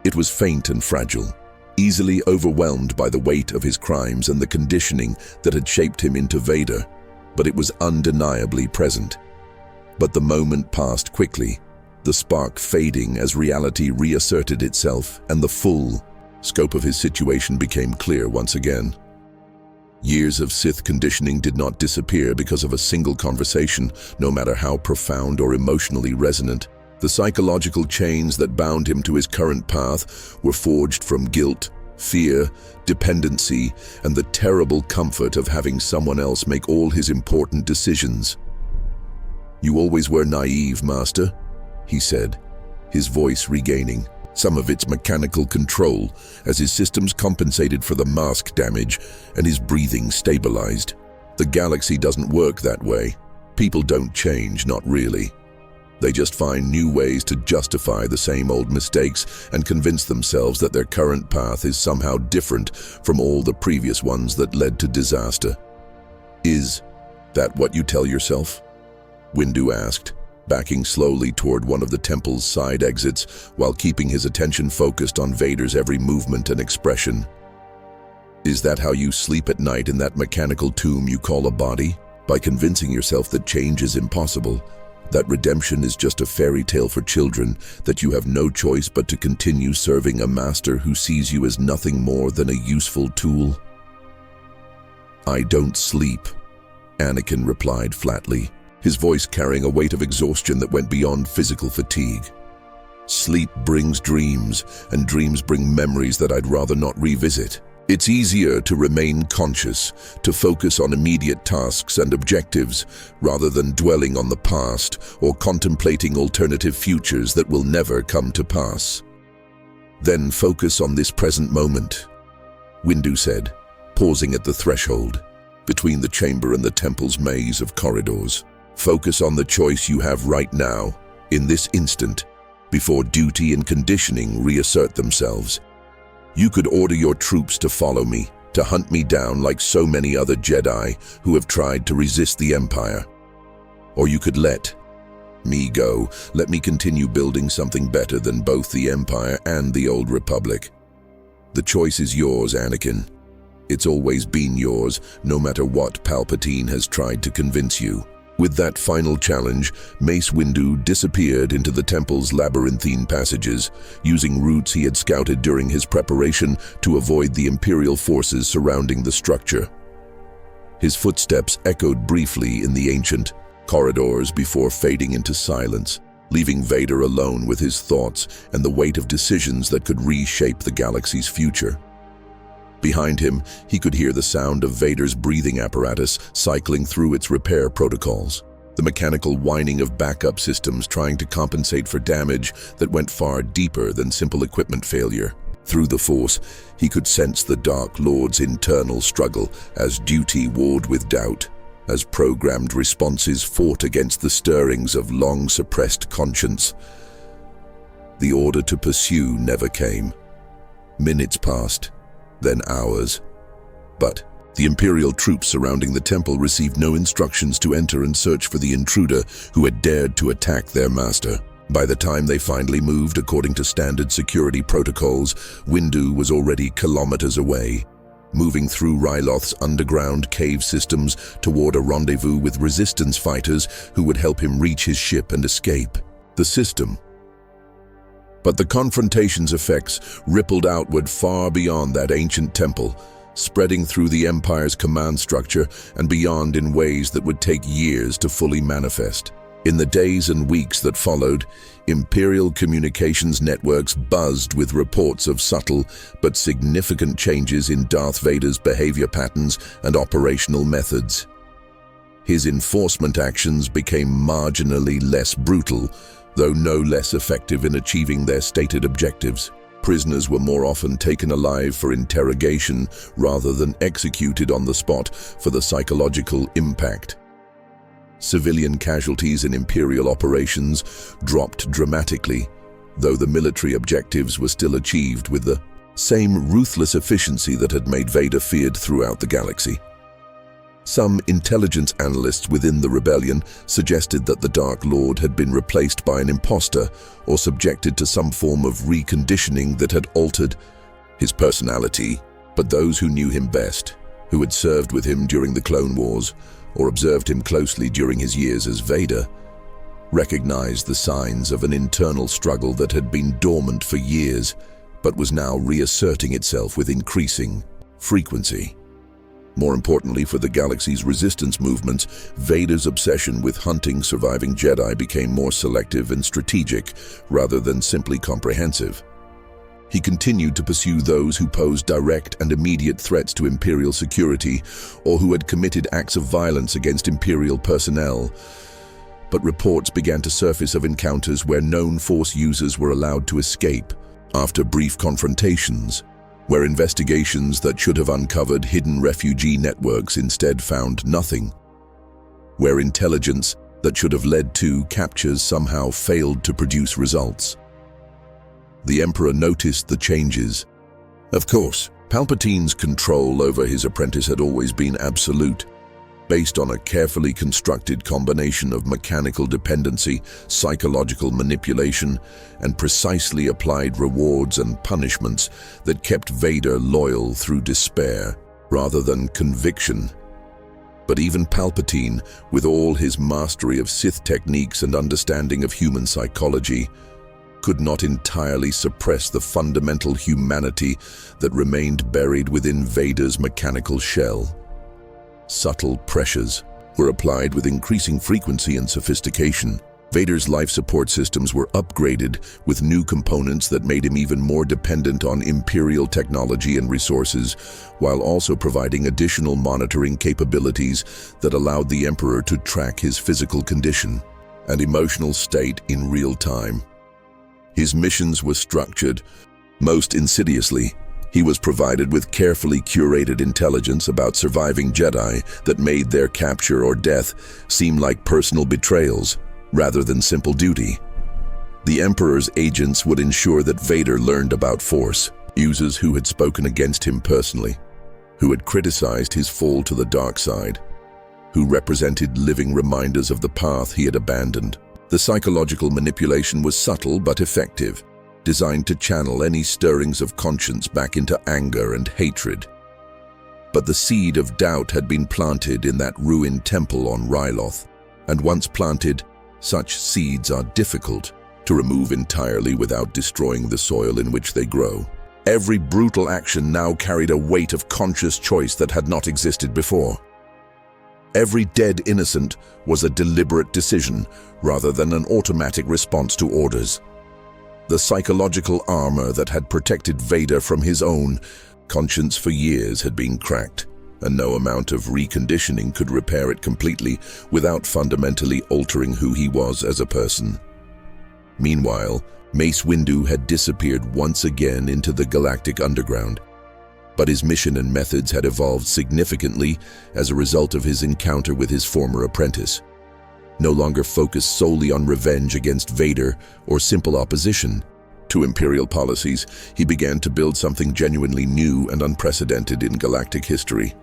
It was faint and fragile, easily overwhelmed by the weight of his crimes and the conditioning that had shaped him into Vader, but it was undeniably present. But the moment passed quickly, the spark fading as reality reasserted itself and the full scope of his situation became clear once again. Years of Sith conditioning did not disappear because of a single conversation, no matter how profound or emotionally resonant. The psychological chains that bound him to his current path were forged from guilt, fear, dependency, and the terrible comfort of having someone else make all his important decisions. "You always were naive, Master," he said, his voice regaining some of its mechanical control as his systems compensated for the mask damage and his breathing stabilized. "The galaxy doesn't work that way. People don't change, not really. They just find new ways to justify the same old mistakes and convince themselves that their current path is somehow different from all the previous ones that led to disaster." "Is that what you tell yourself?" Windu asked, backing slowly toward one of the temple's side exits while keeping his attention focused on Vader's every movement and expression. "Is that how you sleep at night in that mechanical tomb you call a body? By convincing yourself that change is impossible, that redemption is just a fairy tale for children, that you have no choice but to continue serving a master who sees you as nothing more than a useful tool?" "I don't sleep," Anakin replied flatly, his voice carrying a weight of exhaustion that went beyond physical fatigue. "Sleep brings dreams, and dreams bring memories that I'd rather not revisit. It's easier to remain conscious, to focus on immediate tasks and objectives, rather than dwelling on the past or contemplating alternative futures that will never come to pass. Then focus on this present moment," Windu said, pausing at the threshold, between the chamber and the temple's maze of corridors. "Focus on the choice you have right now, in this instant, before duty and conditioning reassert themselves. You could order your troops to follow me, to hunt me down like so many other Jedi who have tried to resist the Empire. Or you could let me go, let me continue building something better than both the Empire and the Old Republic. The choice is yours, Anakin. It's always been yours, no matter what Palpatine has tried to convince you." With that final challenge, Mace Windu disappeared into the temple's labyrinthine passages, using routes he had scouted during his preparation to avoid the Imperial forces surrounding the structure. His footsteps echoed briefly in the ancient corridors before fading into silence, leaving Vader alone with his thoughts and the weight of decisions that could reshape the galaxy's future. Behind him, he could hear the sound of Vader's breathing apparatus cycling through its repair protocols, the mechanical whining of backup systems trying to compensate for damage that went far deeper than simple equipment failure. Through the Force, he could sense the Dark Lord's internal struggle as duty warred with doubt, as programmed responses fought against the stirrings of long-suppressed conscience. The order to pursue never came. Minutes passed, then hours. But the Imperial troops surrounding the temple received no instructions to enter and search for the intruder who had dared to attack their master. By the time they finally moved according to standard security protocols, Windu was already kilometers away, moving through Ryloth's underground cave systems toward a rendezvous with resistance fighters who would help him reach his ship and escape. But the confrontation's effects rippled outward far beyond that ancient temple, spreading through the Empire's command structure and beyond in ways that would take years to fully manifest. In the days and weeks that followed, Imperial communications networks buzzed with reports of subtle but significant changes in Darth Vader's behavior patterns and operational methods. His enforcement actions became marginally less brutal, though no less effective in achieving their stated objectives. Prisoners were more often taken alive for interrogation rather than executed on the spot for the psychological impact. Civilian casualties in Imperial operations dropped dramatically, though the military objectives were still achieved with the same ruthless efficiency that had made Vader feared throughout the galaxy. Some intelligence analysts within the rebellion suggested that the Dark Lord had been replaced by an imposter or subjected to some form of reconditioning that had altered his personality. But those who knew him best, who had served with him during the Clone Wars or observed him closely during his years as Vader, recognized the signs of an internal struggle that had been dormant for years but was now reasserting itself with increasing frequency. More importantly for the galaxy's resistance movements, Vader's obsession with hunting surviving Jedi became more selective and strategic rather than simply comprehensive. He continued to pursue those who posed direct and immediate threats to Imperial security or who had committed acts of violence against Imperial personnel. But reports began to surface of encounters where known Force users were allowed to escape after brief confrontations, where investigations that should have uncovered hidden refugee networks instead found nothing, where intelligence that should have led to captures somehow failed to produce results. The Emperor noticed the changes. Of course, Palpatine's control over his apprentice had always been absolute, based on a carefully constructed combination of mechanical dependency, psychological manipulation, and precisely applied rewards and punishments that kept Vader loyal through despair rather than conviction. But even Palpatine, with all his mastery of Sith techniques and understanding of human psychology, could not entirely suppress the fundamental humanity that remained buried within Vader's mechanical shell. Subtle pressures were applied with increasing frequency and sophistication. Vader's life support systems were upgraded with new components that made him even more dependent on Imperial technology and resources, while also providing additional monitoring capabilities that allowed the Emperor to track his physical condition and emotional state in real time. His missions were structured. Most insidiously, he was provided with carefully curated intelligence about surviving Jedi that made their capture or death seem like personal betrayals rather than simple duty. The Emperor's agents would ensure that Vader learned about Force users who had spoken against him personally, who had criticized his fall to the dark side, who represented living reminders of the path he had abandoned. The psychological manipulation was subtle but effective, designed to channel any stirrings of conscience back into anger and hatred. But the seed of doubt had been planted in that ruined temple on Ryloth, and once planted, such seeds are difficult to remove entirely without destroying the soil in which they grow. Every brutal action now carried a weight of conscious choice that had not existed before. Every dead innocent was a deliberate decision rather than an automatic response to orders. The psychological armor that had protected Vader from his own conscience for years had been cracked, and no amount of reconditioning could repair it completely without fundamentally altering who he was as a person. Meanwhile, Mace Windu had disappeared once again into the galactic underground, but his mission and methods had evolved significantly as a result of his encounter with his former apprentice. No longer focused solely on revenge against Vader or simple opposition to Imperial policies, he began to build something genuinely new and unprecedented in galactic history.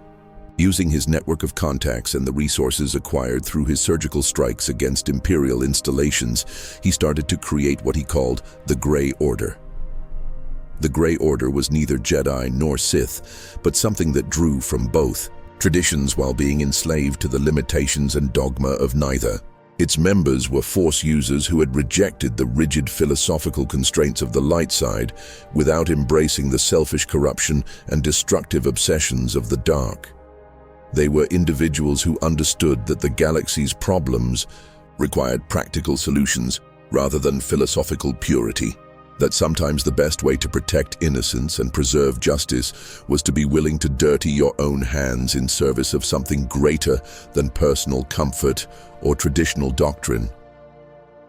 Using his network of contacts and the resources acquired through his surgical strikes against Imperial installations, he started to create what he called the Grey Order. The Grey Order was neither Jedi nor Sith, but something that drew from both traditions while being enslaved to the limitations and dogma of neither. Its members were Force users who had rejected the rigid philosophical constraints of the light side without embracing the selfish corruption and destructive obsessions of the dark. They were individuals who understood that the galaxy's problems required practical solutions rather than philosophical purity. That sometimes the best way to protect innocence and preserve justice was to be willing to dirty your own hands in service of something greater than personal comfort or traditional doctrine.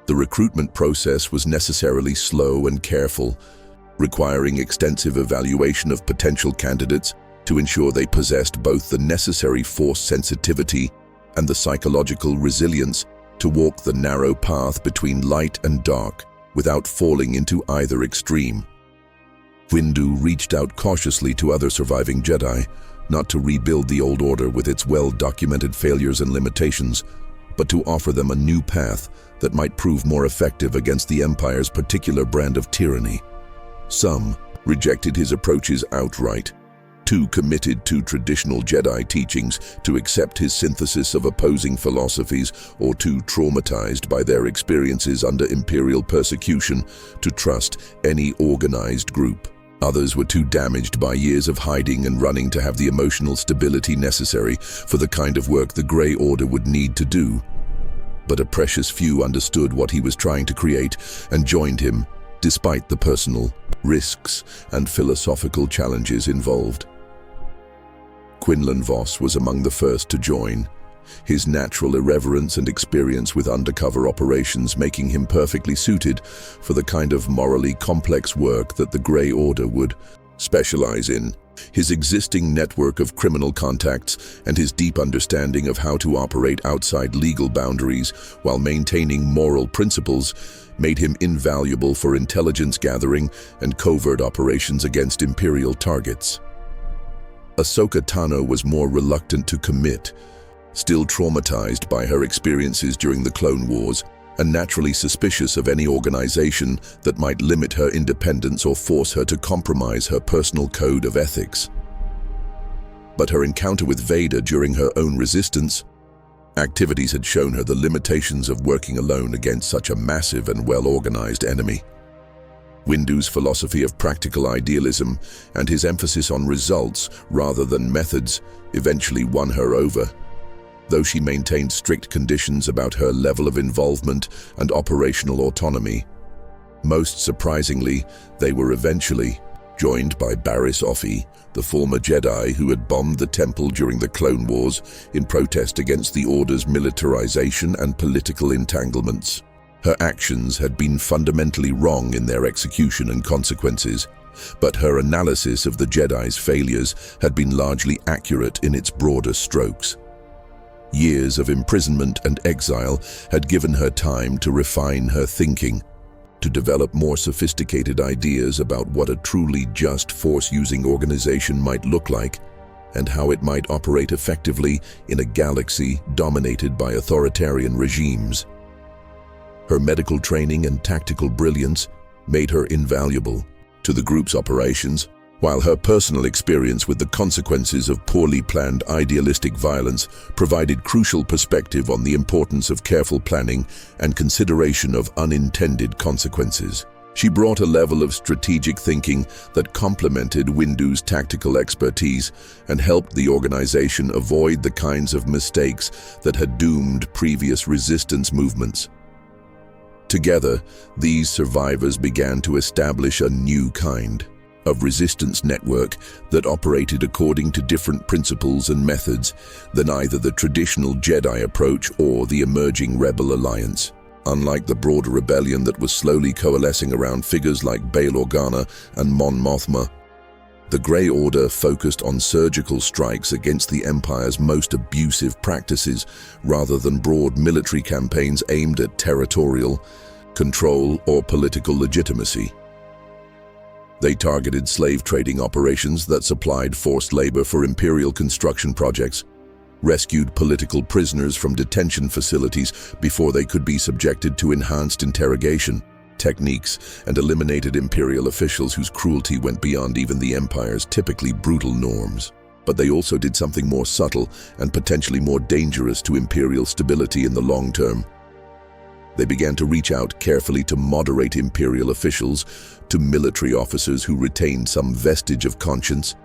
The recruitment process was necessarily slow and careful, requiring extensive evaluation of potential candidates to ensure they possessed both the necessary Force sensitivity and the psychological resilience to walk the narrow path between light and dark, without falling into either extreme. Windu reached out cautiously to other surviving Jedi, not to rebuild the old order with its well-documented failures and limitations, but to offer them a new path that might prove more effective against the Empire's particular brand of tyranny. Some rejected his approaches outright, too committed to traditional Jedi teachings to accept his synthesis of opposing philosophies, or too traumatized by their experiences under Imperial persecution to trust any organized group. Others were too damaged by years of hiding and running to have the emotional stability necessary for the kind of work the Grey Order would need to do. But a precious few understood what he was trying to create and joined him, despite the personal risks and philosophical challenges involved. Quinlan Vos was among the first to join, his natural irreverence and experience with undercover operations making him perfectly suited for the kind of morally complex work that the Grey Order would specialize in. His existing network of criminal contacts and his deep understanding of how to operate outside legal boundaries while maintaining moral principles made him invaluable for intelligence gathering and covert operations against Imperial targets. Ahsoka Tano was more reluctant to commit, still traumatized by her experiences during the Clone Wars, and naturally suspicious of any organization that might limit her independence or force her to compromise her personal code of ethics. But her encounter with Vader during her own resistance activities had shown her the limitations of working alone against such a massive and well-organized enemy. Windu's philosophy of practical idealism and his emphasis on results rather than methods eventually won her over, though she maintained strict conditions about her level of involvement and operational autonomy. Most surprisingly, they were eventually joined by Barriss Offee, the former Jedi who had bombed the temple during the Clone Wars in protest against the Order's militarization and political entanglements. Her actions had been fundamentally wrong in their execution and consequences, but her analysis of the Jedi's failures had been largely accurate in its broader strokes. Years of imprisonment and exile had given her time to refine her thinking, to develop more sophisticated ideas about what a truly just force-using organization might look like and how it might operate effectively in a galaxy dominated by authoritarian regimes. Her medical training and tactical brilliance made her invaluable to the group's operations, while her personal experience with the consequences of poorly planned idealistic violence provided crucial perspective on the importance of careful planning and consideration of unintended consequences. She brought a level of strategic thinking that complemented Windu's tactical expertise and helped the organization avoid the kinds of mistakes that had doomed previous resistance movements. Together, these survivors began to establish a new kind of resistance network that operated according to different principles and methods than either the traditional Jedi approach or the emerging Rebel Alliance. Unlike the broader rebellion that was slowly coalescing around figures like Bail Organa and Mon Mothma, the Grey Order focused on surgical strikes against the Empire's most abusive practices rather than broad military campaigns aimed at territorial control or political legitimacy. They targeted slave trading operations that supplied forced labor for Imperial construction projects, rescued political prisoners from detention facilities before they could be subjected to enhanced interrogation techniques, and eliminated Imperial officials whose cruelty went beyond even the Empire's typically brutal norms. But they also did something more subtle and potentially more dangerous to Imperial stability in the long term. They began to reach out carefully to moderate Imperial officials, to military officers who retained some vestige of conscience,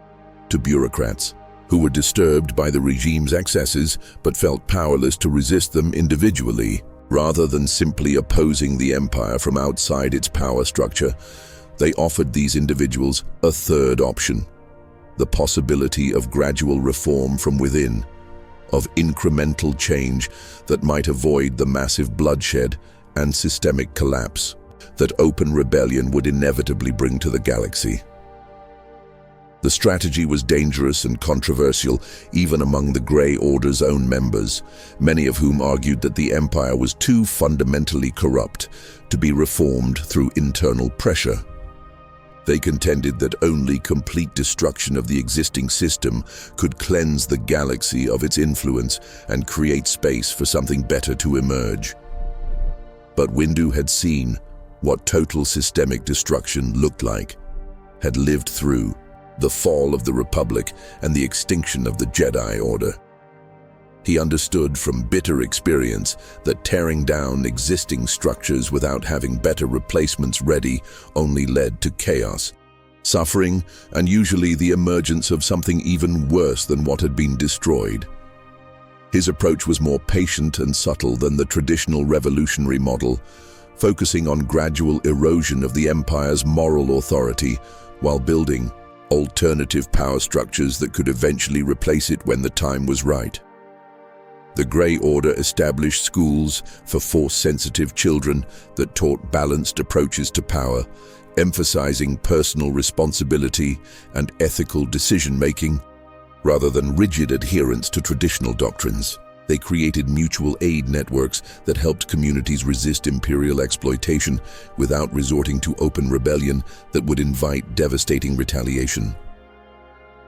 to bureaucrats who were disturbed by the regime's excesses but felt powerless to resist them individually. Rather than simply opposing the Empire from outside its power structure, they offered these individuals a third option: the possibility of gradual reform from within, of incremental change that might avoid the massive bloodshed and systemic collapse that open rebellion would inevitably bring to the galaxy. The strategy was dangerous and controversial even among the Grey Order's own members, many of whom argued that the Empire was too fundamentally corrupt to be reformed through internal pressure. They contended that only complete destruction of the existing system could cleanse the galaxy of its influence and create space for something better to emerge. But Windu had seen what total systemic destruction looked like, had lived through the fall of the Republic and the extinction of the Jedi Order. He understood from bitter experience that tearing down existing structures without having better replacements ready only led to chaos, suffering, and usually the emergence of something even worse than what had been destroyed. His approach was more patient and subtle than the traditional revolutionary model, focusing on gradual erosion of the Empire's moral authority while building alternative power structures that could eventually replace it when the time was right. The Grey Order established schools for Force-sensitive children that taught balanced approaches to power, emphasizing personal responsibility and ethical decision-making rather than rigid adherence to traditional doctrines. They created mutual aid networks that helped communities resist imperial exploitation without resorting to open rebellion that would invite devastating retaliation.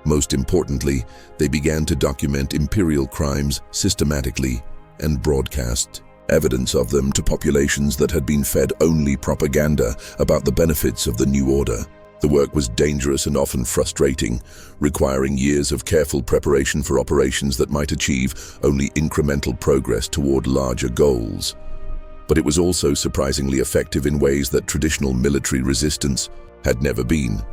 Most importantly, they began to document imperial crimes systematically and broadcast evidence of them to populations that had been fed only propaganda about the benefits of the new order. The work was dangerous and often frustrating, requiring years of careful preparation for operations that might achieve only incremental progress toward larger goals. But it was also surprisingly effective in ways that traditional military resistance had never been.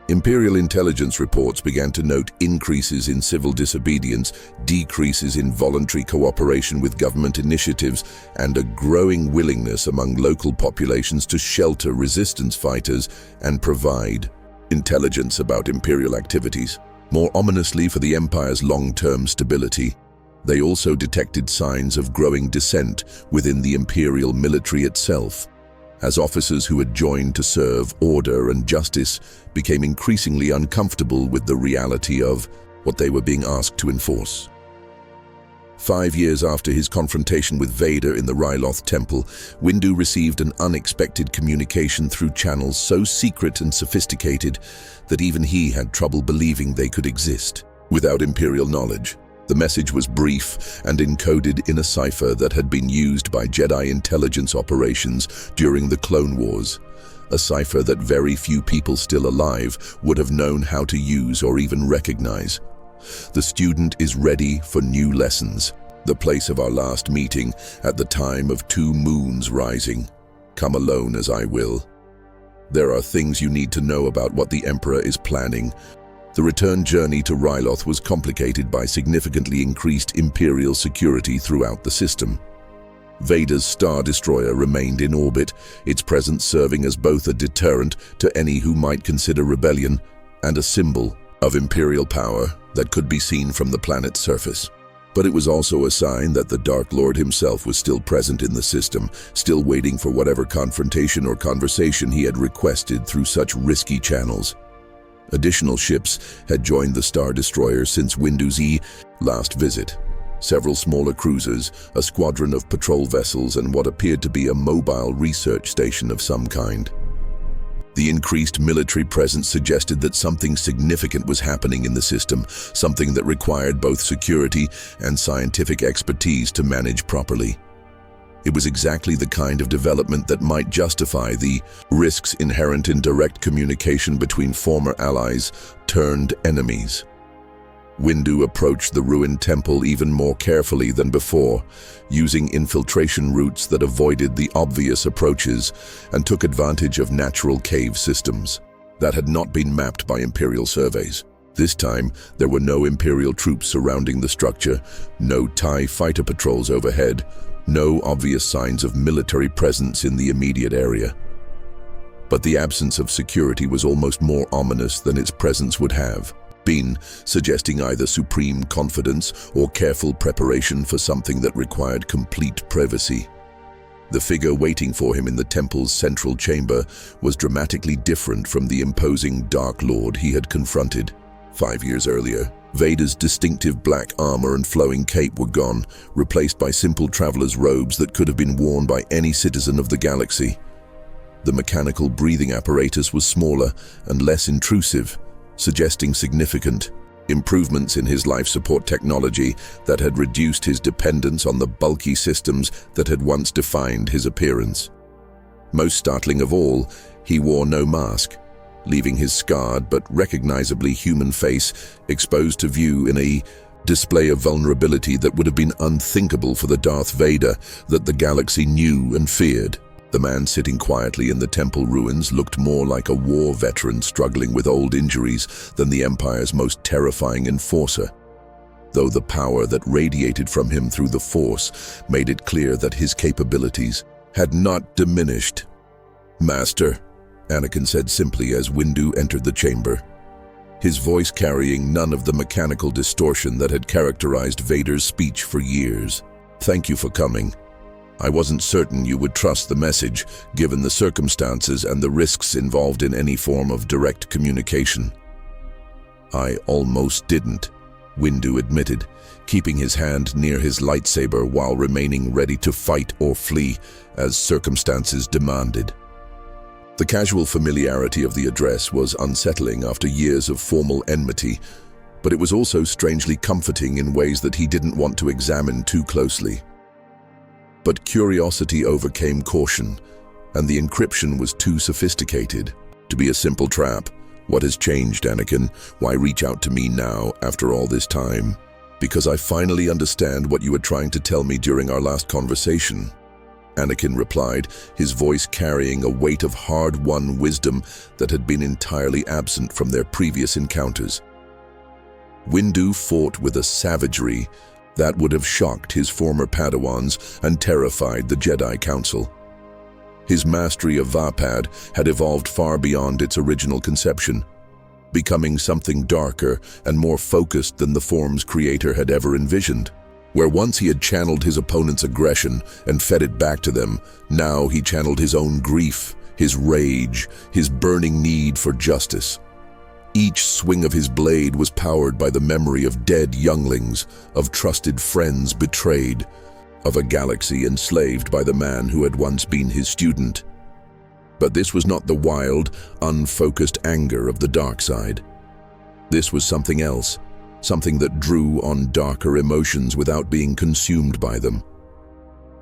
Imperial intelligence reports began to note increases in civil disobedience, decreases in voluntary cooperation with government initiatives, and a growing willingness among local populations to shelter resistance fighters and provide intelligence about Imperial activities. More ominously for the Empire's long-term stability, they also detected signs of growing dissent within the Imperial military itself, as officers who had joined to serve order and justice became increasingly uncomfortable with the reality of what they were being asked to enforce. 5 years after his confrontation with Vader in the Ryloth Temple, Windu received an unexpected communication through channels so secret and sophisticated that even he had trouble believing they could exist without Imperial knowledge. The message was brief and encoded in a cipher that had been used by Jedi intelligence operations during the Clone Wars, a cipher that very few people still alive would have known how to use or even recognize. The student is ready for new lessons. The place of our last meeting at the time of 2 moons rising. Come alone as I will. There are things you need to know about what the Emperor is planning. The return journey to Ryloth was complicated by significantly increased Imperial security throughout the system. Vader's Star Destroyer remained in orbit, its presence serving as both a deterrent to any who might consider rebellion and a symbol of Imperial power that could be seen from the planet's surface. But it was also a sign that the Dark Lord himself was still present in the system, still waiting for whatever confrontation or conversation he had requested through such risky channels. Additional ships had joined the Star Destroyer since Windu's last visit. Several smaller cruisers, a squadron of patrol vessels, and what appeared to be a mobile research station of some kind. The increased military presence suggested that something significant was happening in the system, something that required both security and scientific expertise to manage properly. It was exactly the kind of development that might justify the risks inherent in direct communication between former allies turned enemies. Windu approached the ruined temple even more carefully than before, using infiltration routes that avoided the obvious approaches and took advantage of natural cave systems that had not been mapped by Imperial surveys. This time, there were no Imperial troops surrounding the structure, no TIE fighter patrols overhead, no obvious signs of military presence in the immediate area. But the absence of security was almost more ominous than its presence would have been, suggesting either supreme confidence or careful preparation for something that required complete privacy. The figure waiting for him in the temple's central chamber was dramatically different from the imposing Dark Lord he had confronted 5 years earlier. Vader's distinctive black armor and flowing cape were gone, replaced by simple traveler's robes that could have been worn by any citizen of the galaxy. The mechanical breathing apparatus was smaller and less intrusive, suggesting significant improvements in his life support technology that had reduced his dependence on the bulky systems that had once defined his appearance. Most startling of all, he wore no mask, leaving his scarred but recognizably human face exposed to view in a display of vulnerability that would have been unthinkable for the Darth Vader that the galaxy knew and feared. The man sitting quietly in the temple ruins looked more like a war veteran struggling with old injuries than the Empire's most terrifying enforcer. though the power that radiated from him through the Force made it clear that his capabilities had not diminished. "Master," Anakin said simply as Windu entered the chamber, his voice carrying none of the mechanical distortion that had characterized Vader's speech for years. "Thank you for coming. I wasn't certain you would trust the message, given the circumstances and the risks involved in any form of direct communication." "I almost didn't," Windu admitted, keeping his hand near his lightsaber while remaining ready to fight or flee as circumstances demanded. The casual familiarity of the address was unsettling after years of formal enmity, but it was also strangely comforting in ways that he didn't want to examine too closely. But curiosity overcame caution, and the encryption was too sophisticated to be a simple trap. "What has changed, Anakin? Why reach out to me now, after all this time?" "Because I finally understand what you were trying to tell me during our last conversation," Anakin replied, his voice carrying a weight of hard-won wisdom that had been entirely absent from their previous encounters. Windu fought with a savagery that would have shocked his former Padawans and terrified the Jedi Council. His mastery of Vapad had evolved far beyond its original conception, becoming something darker and more focused than the form's creator had ever envisioned. Where once he had channeled his opponent's aggression and fed it back to them, now he channeled his own grief, his rage, his burning need for justice. Each swing of his blade was powered by the memory of dead younglings, of trusted friends betrayed, of a galaxy enslaved by the man who had once been his student. But this was not the wild, unfocused anger of the dark side. This was something else. Something that drew on darker emotions without being consumed by them.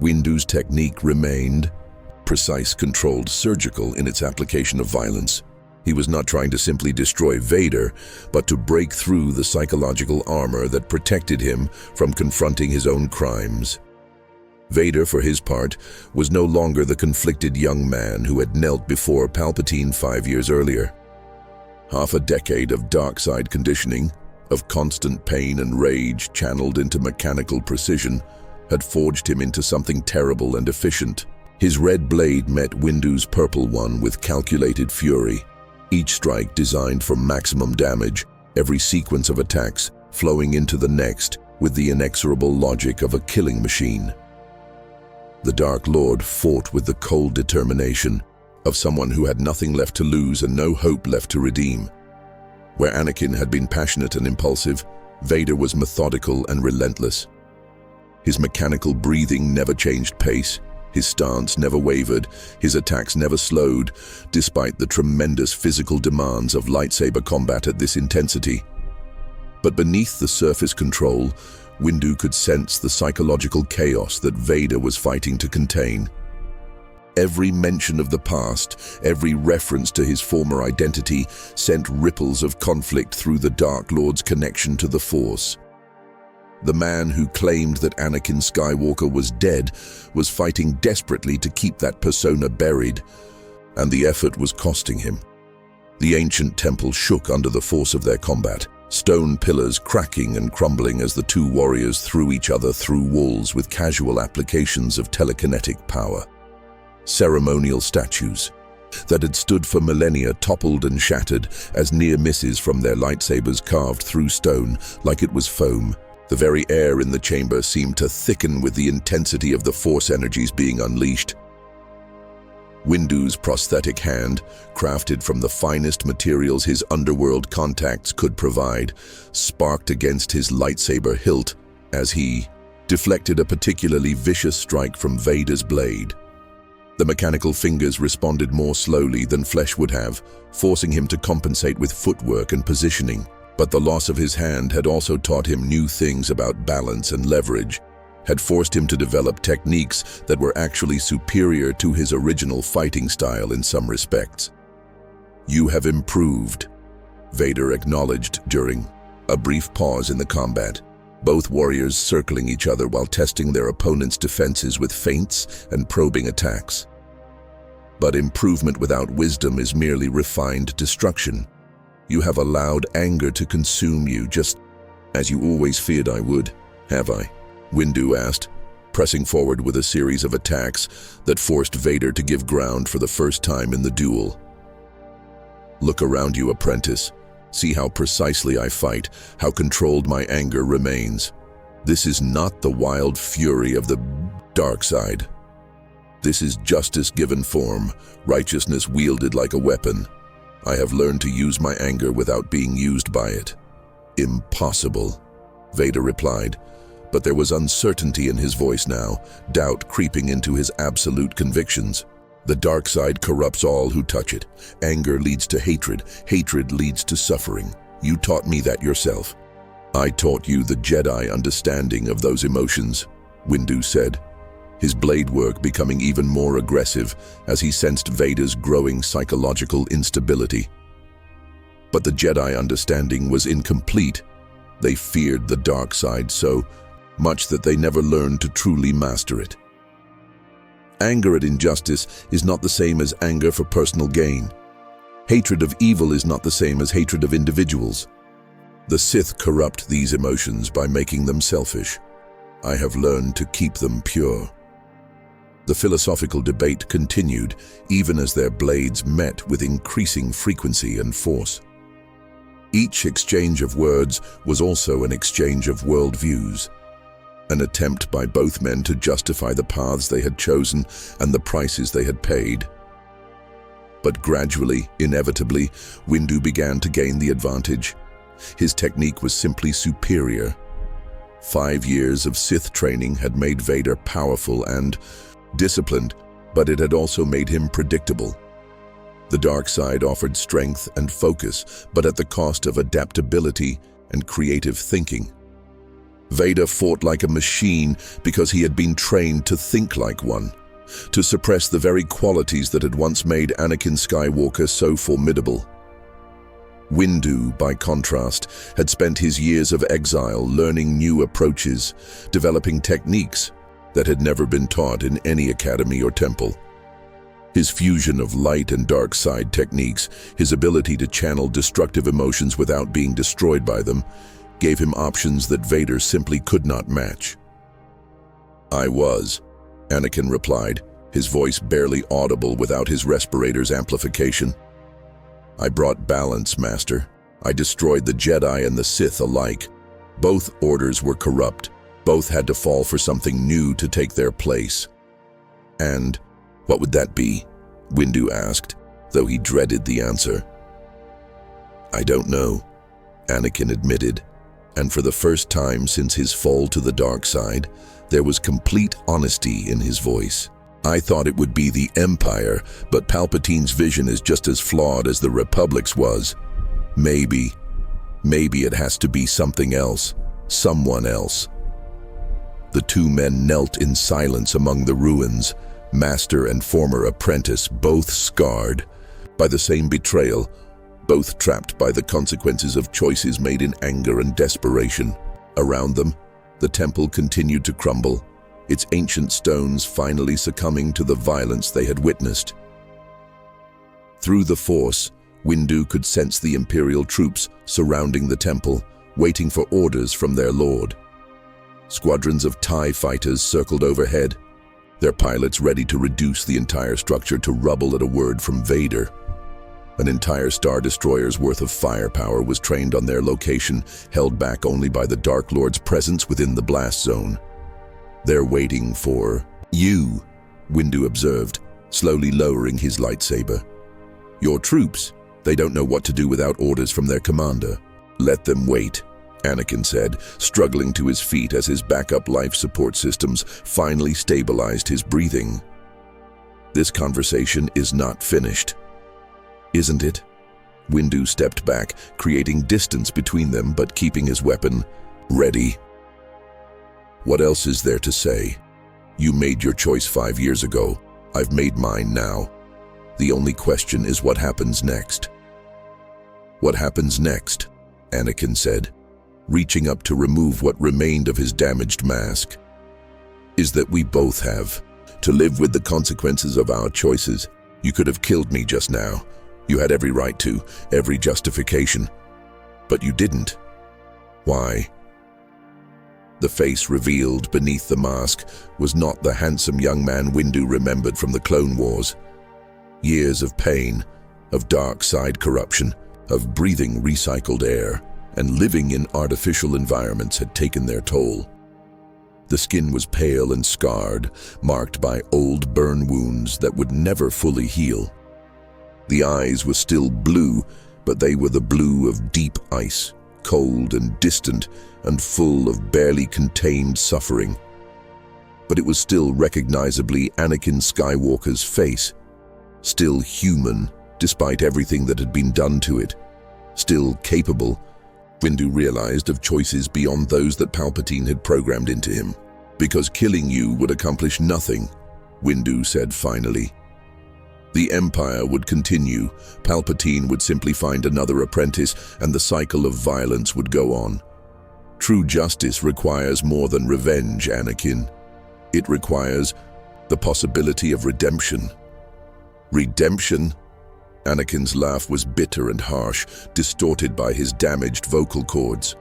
Windu's technique remained precise, controlled, surgical in its application of violence. He was not trying to simply destroy Vader, but to break through the psychological armor that protected him from confronting his own crimes. Vader, for his part, was no longer the conflicted young man who had knelt before Palpatine 5 years earlier. Half a decade of dark side conditioning, of constant pain and rage channeled into mechanical precision, had forged him into something terrible and efficient. His red blade met Windu's purple one with calculated fury, each strike designed for maximum damage, every sequence of attacks flowing into the next with the inexorable logic of a killing machine. The Dark Lord fought with the cold determination of someone who had nothing left to lose and no hope left to redeem. Where Anakin had been passionate and impulsive, Vader was methodical and relentless. His mechanical breathing never changed pace, his stance never wavered, his attacks never slowed, despite the tremendous physical demands of lightsaber combat at this intensity. But beneath the surface control, Windu could sense the psychological chaos that Vader was fighting to contain. Every mention of the past, every reference to his former identity, sent ripples of conflict through the Dark Lord's connection to the Force. The man who claimed that Anakin Skywalker was dead was fighting desperately to keep that persona buried, and the effort was costing him. The ancient temple shook under the force of their combat, stone pillars cracking and crumbling as the two warriors threw each other through walls with casual applications of telekinetic power. Ceremonial statues that had stood for millennia toppled and shattered as near misses from their lightsabers carved through stone like it was foam. The very air in the chamber seemed to thicken with the intensity of the Force energies being unleashed. Windu's prosthetic hand, crafted from the finest materials his underworld contacts could provide, sparked against his lightsaber hilt as he deflected a particularly vicious strike from Vader's blade. The mechanical fingers responded more slowly than flesh would have, forcing him to compensate with footwork and positioning. But the loss of his hand had also taught him new things about balance and leverage, had forced him to develop techniques that were actually superior to his original fighting style in some respects. "You have improved," Vader acknowledged during a brief pause in the combat, both warriors circling each other while testing their opponent's defenses with feints and probing attacks. But improvement without wisdom is merely refined destruction. You have allowed anger to consume you, just As you always feared I would, have I? Windu asked, pressing forward with a series of attacks that forced Vader to give ground for the first time in the duel. Look around you, apprentice. See how precisely I fight, how controlled my anger remains. This is not the wild fury of the dark side. This is justice given form, righteousness wielded like a weapon. I have learned to use my anger without being used by it. Impossible, Vader replied, but there was uncertainty in his voice now, doubt creeping into his absolute convictions. The dark side corrupts all who touch it. Anger leads to hatred. Hatred leads to suffering. You taught me that yourself. I taught you the Jedi understanding of those emotions, Windu said, his blade work becoming even more aggressive as he sensed Vader's growing psychological instability. But the Jedi understanding was incomplete. They feared the dark side so much that they never learned to truly master it. Anger at injustice is not the same as anger for personal gain. Hatred of evil is not the same as hatred of individuals. The Sith corrupt these emotions by making them selfish. I have learned to keep them pure. The philosophical debate continued, even as their blades met with increasing frequency and force. Each exchange of words was also an exchange of worldviews, an attempt by both men to justify the paths they had chosen and the prices they had paid. But gradually, inevitably, Windu began to gain the advantage. His technique was simply superior. 5 years of Sith training had made Vader powerful and disciplined, but it had also made him predictable. The dark side offered strength and focus, but at the cost of adaptability and creative thinking. Vader fought like a machine because he had been trained to think like one, to suppress the very qualities that had once made Anakin Skywalker so formidable. Windu, by contrast, had spent his years of exile learning new approaches, developing techniques that had never been taught in any academy or temple. His fusion of light and dark side techniques, his ability to channel destructive emotions without being destroyed by them, gave him options that Vader simply could not match. I was, Anakin replied, his voice barely audible without his respirator's amplification. I brought balance, Master. I destroyed the Jedi and the Sith alike. Both orders were corrupt. Both had to fall for something new to take their place. And what would that be? Windu asked, though he dreaded the answer. I don't know, Anakin admitted, and for the first time since his fall to the dark side, there was complete honesty in his voice. I thought it would be the Empire, but Palpatine's vision is just as flawed as the Republic's was. Maybe it has to be something else, someone else. The two men knelt in silence among the ruins, master and former apprentice, both scarred by the same betrayal, both trapped by the consequences of choices made in anger and desperation. Around them, the temple continued to crumble, its ancient stones finally succumbing to the violence they had witnessed. Through the Force, Windu could sense the Imperial troops surrounding the temple, waiting for orders from their lord. Squadrons of TIE fighters circled overhead, their pilots ready to reduce the entire structure to rubble at a word from Vader. An entire Star Destroyer's worth of firepower was trained on their location, held back only by the Dark Lord's presence within the blast zone. They're waiting for you, Windu observed, slowly lowering his lightsaber. Your troops, they don't know what to do without orders from their commander. Let them wait, Anakin said, struggling to his feet as his backup life support systems finally stabilized his breathing. This conversation is not finished. Isn't it? Windu stepped back, creating distance between them but keeping his weapon ready. What else is there to say? You made your choice 5 years ago. I've made mine now. The only question is what happens next. What happens next? Anakin said, reaching up to remove what remained of his damaged mask. Is that we both have to live with the consequences of our choices. You could have killed me just now. You had every right to, every justification. But you didn't. Why? The face revealed beneath the mask was not the handsome young man Windu remembered from the Clone Wars. Years of pain, of dark side corruption, of breathing recycled air, and living in artificial environments had taken their toll. The skin was pale and scarred, marked by old burn wounds that would never fully heal. The eyes were still blue, but they were the blue of deep ice, cold and distant, and full of barely contained suffering. But it was still recognizably Anakin Skywalker's face, still human despite everything that had been done to it, still capable, Windu realized, of choices beyond those that Palpatine had programmed into him. Because killing you would accomplish nothing, Windu said finally. The Empire would continue, Palpatine would simply find another apprentice, and the cycle of violence would go on. True justice requires more than revenge, Anakin. It requires the possibility of redemption. Redemption? Anakin's laugh was bitter and harsh, distorted by his damaged vocal cords.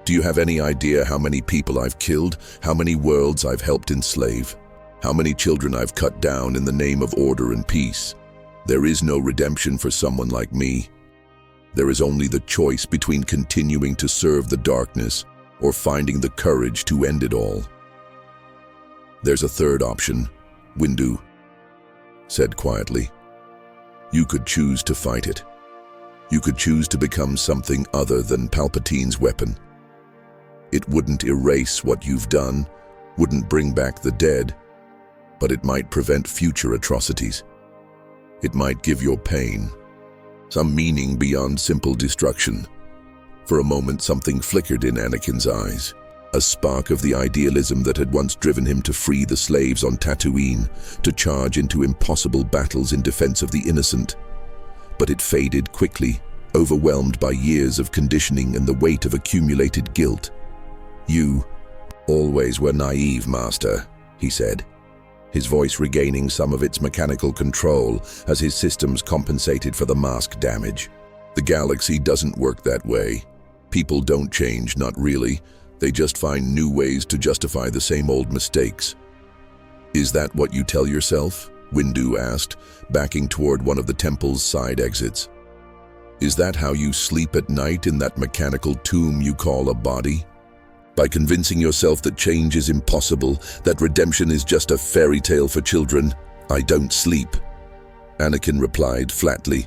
Do you have any idea how many people I've killed, how many worlds I've helped enslave, how many children I've cut down in the name of order and peace? There is no redemption for someone like me. There is only the choice between continuing to serve the darkness or finding the courage to end it all. There's a third option, Windu said quietly. You could choose to fight it. You could choose to become something other than Palpatine's weapon. It wouldn't erase what you've done, wouldn't bring back the dead, but it might prevent future atrocities. It might give your pain some meaning beyond simple destruction. For a moment, something flickered in Anakin's eyes, a spark of the idealism that had once driven him to free the slaves on Tatooine, to charge into impossible battles in defense of the innocent. But it faded quickly, overwhelmed by years of conditioning and the weight of accumulated guilt. You always were naive, Master, he said, his voice regaining some of its mechanical control as his systems compensated for the mask damage. The galaxy doesn't work that way. People don't change, not really. They just find new ways to justify the same old mistakes. Is that what you tell yourself? Windu asked, backing toward one of the temple's side exits. Is that how you sleep at night in that mechanical tomb you call a body? By convincing yourself that change is impossible, that redemption is just a fairy tale for children? I don't sleep, Anakin replied flatly.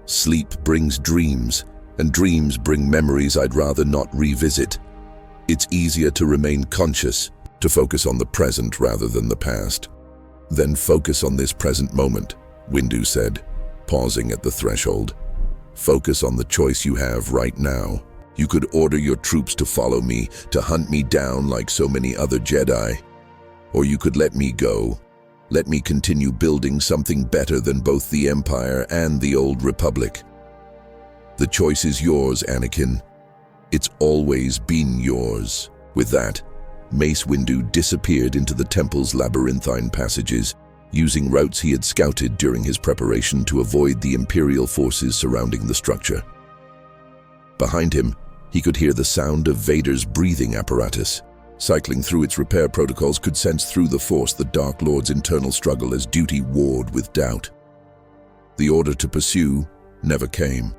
Sleep brings dreams, and dreams bring memories I'd rather not revisit. It's easier to remain conscious, to focus on the present rather than the past. Then focus on this present moment, Windu said, pausing at the threshold. Focus on the choice you have right now. You could order your troops to follow me, to hunt me down like so many other Jedi. Or you could let me go. Let me continue building something better than both the Empire and the Old Republic. The choice is yours, Anakin. It's always been yours. With that, Mace Windu disappeared into the temple's labyrinthine passages, using routes he had scouted during his preparation to avoid the Imperial forces surrounding the structure. Behind him, he could hear the sound of Vader's breathing apparatus. Cycling through its repair protocols could sense through the Force the Dark Lord's internal struggle as duty warred with doubt. The order to pursue never came.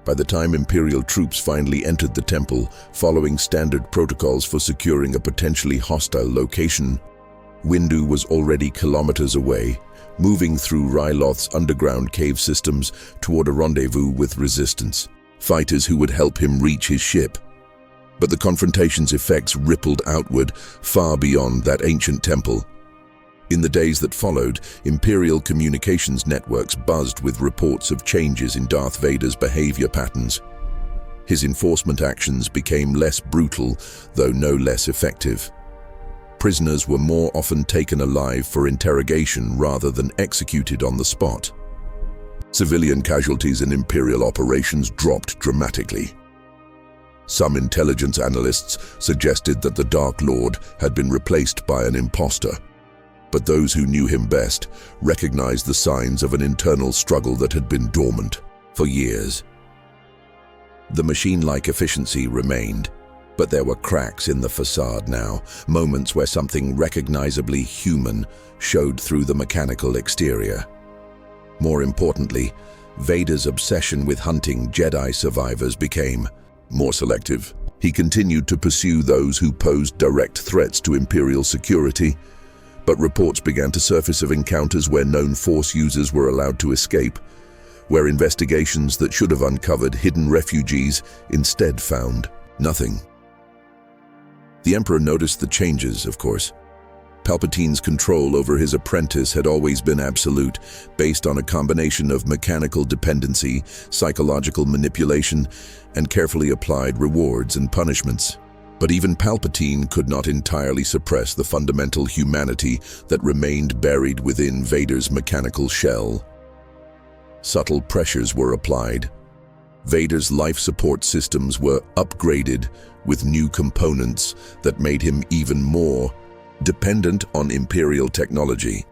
By the time Imperial troops finally entered the temple, following standard protocols for securing a potentially hostile location, Windu was already kilometers away, moving through Ryloth's underground cave systems toward a rendezvous with resistance, fighters who would help him reach his ship. But the confrontation's effects rippled outward, far beyond that ancient temple. In the days that followed, Imperial communications networks buzzed with reports of changes in Darth Vader's behavior patterns. His enforcement actions became less brutal, though no less effective. Prisoners were more often taken alive for interrogation rather than executed on the spot. Civilian casualties in Imperial operations dropped dramatically. Some intelligence analysts suggested that the Dark Lord had been replaced by an imposter, but those who knew him best recognized the signs of an internal struggle that had been dormant for years. The machine-like efficiency remained, But there were cracks in the facade now, moments where something recognizably human showed through the mechanical exterior. More importantly, Vader's obsession with hunting Jedi survivors became more selective. He continued to pursue those who posed direct threats to Imperial security, but reports began to surface of encounters where known Force users were allowed to escape, where investigations that should have uncovered hidden refugees instead found nothing. The Emperor noticed the changes, of course. Palpatine's control over his apprentice had always been absolute, based on a combination of mechanical dependency, psychological manipulation, and carefully applied rewards and punishments. But even Palpatine could not entirely suppress the fundamental humanity that remained buried within Vader's mechanical shell. Subtle pressures were applied. Vader's life support systems were upgraded with new components that made him even more dependent on Imperial technology.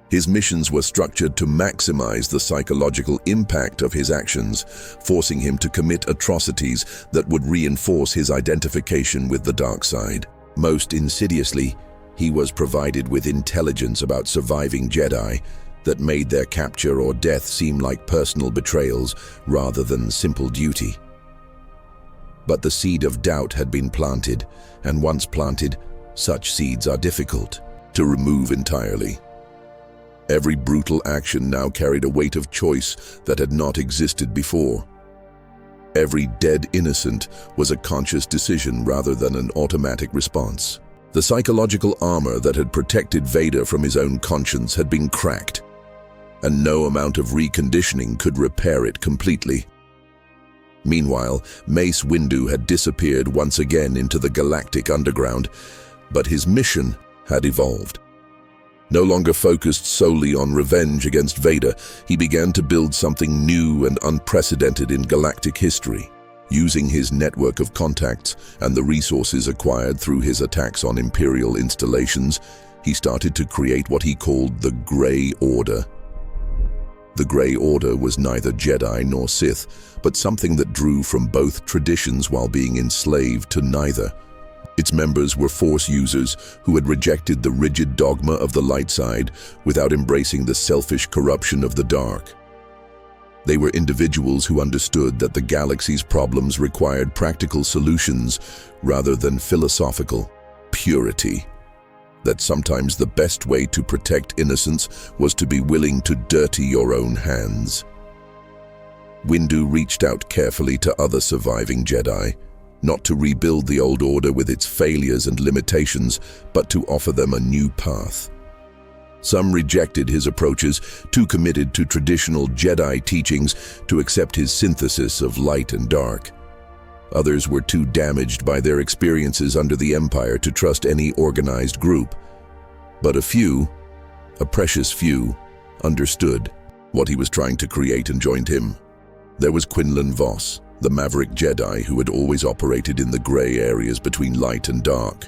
His missions were structured to maximize the psychological impact of his actions, forcing him to commit atrocities that would reinforce his identification with the dark side. Most insidiously, he was provided with intelligence about surviving Jedi that made their capture or death seem like personal betrayals rather than simple duty. But the seed of doubt had been planted, and once planted, such seeds are difficult to remove entirely. Every brutal action now carried a weight of choice that had not existed before. Every dead innocent was a conscious decision rather than an automatic response. The psychological armor that had protected Vader from his own conscience had been cracked, and no amount of reconditioning could repair it completely. Meanwhile, Mace Windu had disappeared once again into the galactic underground, but his mission had evolved. No longer focused solely on revenge against Vader, he began to build something new and unprecedented in galactic history. Using his network of contacts and the resources acquired through his attacks on Imperial installations, he started to create what he called the Grey Order. The Grey Order was neither Jedi nor Sith, but something that drew from both traditions while being enslaved to neither. Its members were Force users who had rejected the rigid dogma of the light side without embracing the selfish corruption of the dark. They were individuals who understood that the galaxy's problems required practical solutions rather than philosophical purity. That sometimes the best way to protect innocence was to be willing to dirty your own hands. Windu reached out carefully to other surviving Jedi, not to rebuild the old order with its failures and limitations, but to offer them a new path. Some rejected his approaches, too committed to traditional Jedi teachings to accept his synthesis of light and dark. Others were too damaged by their experiences under the Empire to trust any organized group. But a few, a precious few, understood what he was trying to create and joined him. There was Quinlan Vos, the maverick Jedi who had always operated in the gray areas between light and dark.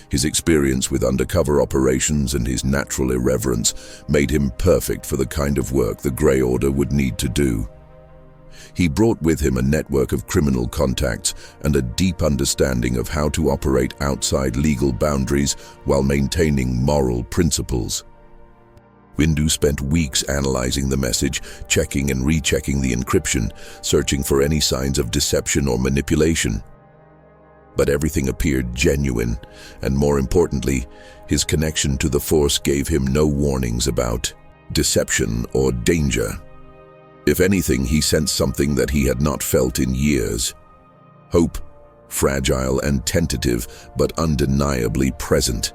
His experience with undercover operations and his natural irreverence made him perfect for the kind of work the Grey Order would need to do. He brought with him a network of criminal contacts and a deep understanding of how to operate outside legal boundaries while maintaining moral principles. Windu spent weeks analyzing the message, checking and rechecking the encryption, searching for any signs of deception or manipulation. But everything appeared genuine, and more importantly, his connection to the Force gave him no warnings about deception or danger. If anything, he sensed something that he had not felt in years. Hope, fragile and tentative, but undeniably present.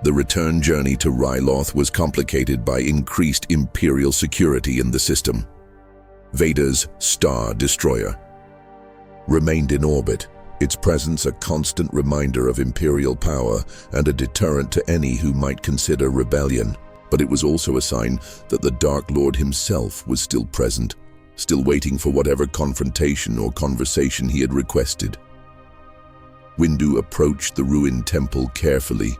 The return journey to Ryloth was complicated by increased Imperial security in the system. Vader's Star Destroyer remained in orbit, its presence a constant reminder of Imperial power and a deterrent to any who might consider rebellion. But it was also a sign that the Dark Lord himself was still present, still waiting for whatever confrontation or conversation he had requested. Windu approached the ruined temple carefully,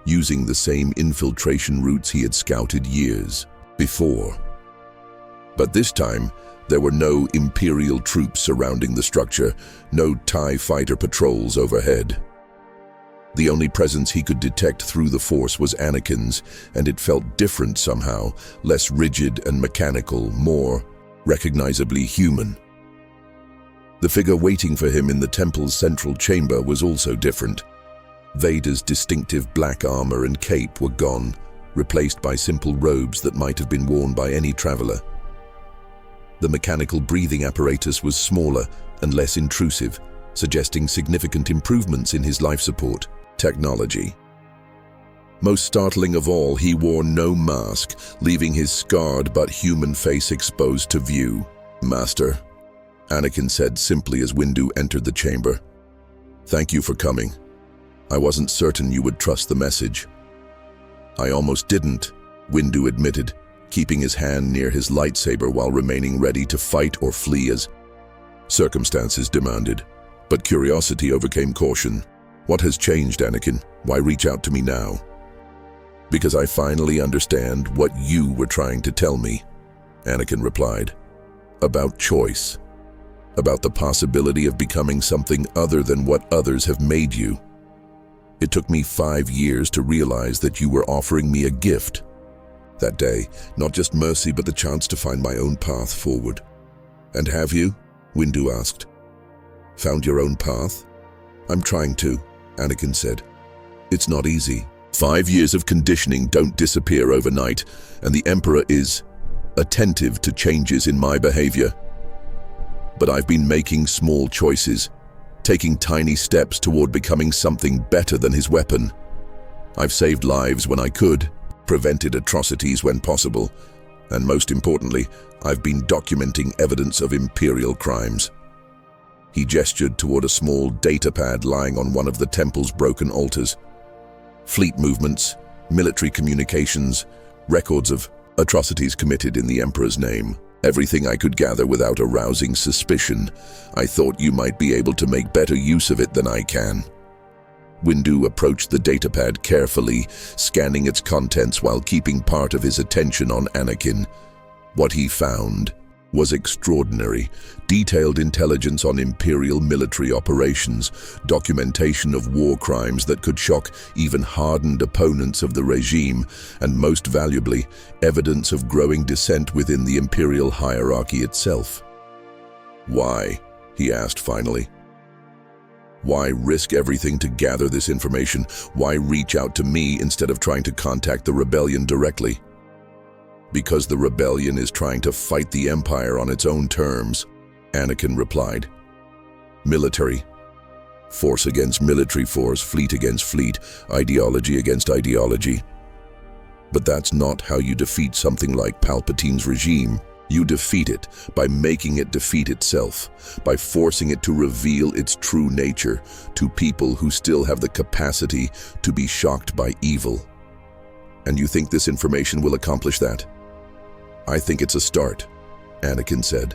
using the same infiltration routes he had scouted years before. But this time, There were no Imperial troops surrounding the structure, no TIE fighter patrols overhead. The only presence he could detect through the Force was Anakin's, and it felt different somehow, less rigid and mechanical, more recognizably human. The figure waiting for him in the temple's central chamber was also different. Vader's distinctive black armor and cape were gone, replaced by simple robes that might have been worn by any traveler. The mechanical breathing apparatus was smaller and less intrusive, suggesting significant improvements in his life support technology. Most startling of all, he wore no mask, leaving his scarred but human face exposed to view. "Master," Anakin said simply as Windu entered the chamber. "Thank you for coming. I wasn't certain you would trust the message." "I almost didn't," Windu admitted, keeping his hand near his lightsaber while remaining ready to fight or flee as circumstances demanded. But curiosity overcame caution. "What has changed, Anakin? Why reach out to me now?" "Because I finally understand what you were trying to tell me," Anakin replied. "About choice. About the possibility of becoming something other than what others have made you. It took me 5 years to realize that you were offering me a gift. That day, not just mercy, but the chance to find my own path forward." "And have you?" Windu asked. "Found your own path?" "I'm trying to," Anakin said. "It's not easy. 5 years of conditioning don't disappear overnight, and the Emperor is attentive to changes in my behavior. But I've been making small choices, taking tiny steps toward becoming something better than his weapon. I've saved lives when I could, prevented atrocities when possible, and most importantly, I've been documenting evidence of Imperial crimes." He gestured toward a small datapad lying on one of the temple's broken altars. "Fleet movements, military communications, records of atrocities committed in the Emperor's name. Everything I could gather without arousing suspicion. I thought you might be able to make better use of it than I can." Windu approached the datapad carefully, scanning its contents while keeping part of his attention on Anakin. What he found was extraordinary. Detailed intelligence on Imperial military operations, documentation of war crimes that could shock even hardened opponents of the regime, and most valuably, evidence of growing dissent within the Imperial hierarchy itself. "Why?" he asked finally. "Why risk everything to gather this information? Why reach out to me instead of trying to contact the rebellion directly?" "Because the rebellion is trying to fight the Empire on its own terms," Anakin replied. "Military. Force against military force, fleet against fleet, ideology against ideology. But that's not how you defeat something like Palpatine's regime. You defeat it by making it defeat itself, by forcing it to reveal its true nature to people who still have the capacity to be shocked by evil. And you think this information will accomplish that?" "I think it's a start," Anakin said.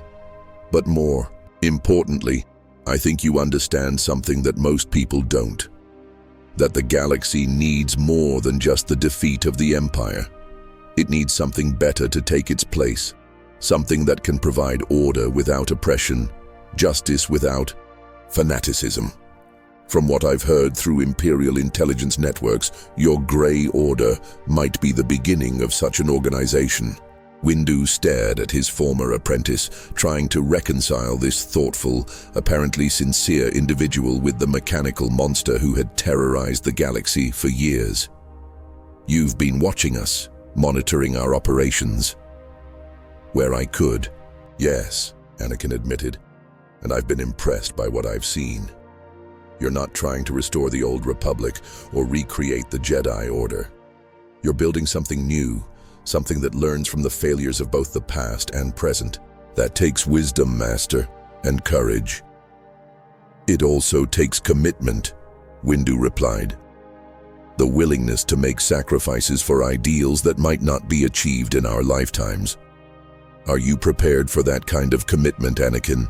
"But more importantly, I think you understand something that most people don't. That the galaxy needs more than just the defeat of the Empire. It needs something better to take its place. Something that can provide order without oppression, justice without fanaticism. From what I've heard through Imperial intelligence networks, your Grey Order might be the beginning of such an organization." Windu stared at his former apprentice, trying to reconcile this thoughtful, apparently sincere individual with the mechanical monster who had terrorized the galaxy for years. "You've been watching us, monitoring our operations." "Where I could, yes," Anakin admitted, "and I've been impressed by what I've seen. You're not trying to restore the old Republic or recreate the Jedi Order. You're building something new, something that learns from the failures of both the past and present. That takes wisdom, Master, and courage." "It also takes commitment," Windu replied. "The willingness to make sacrifices for ideals that might not be achieved in our lifetimes. Are you prepared for that kind of commitment, Anakin?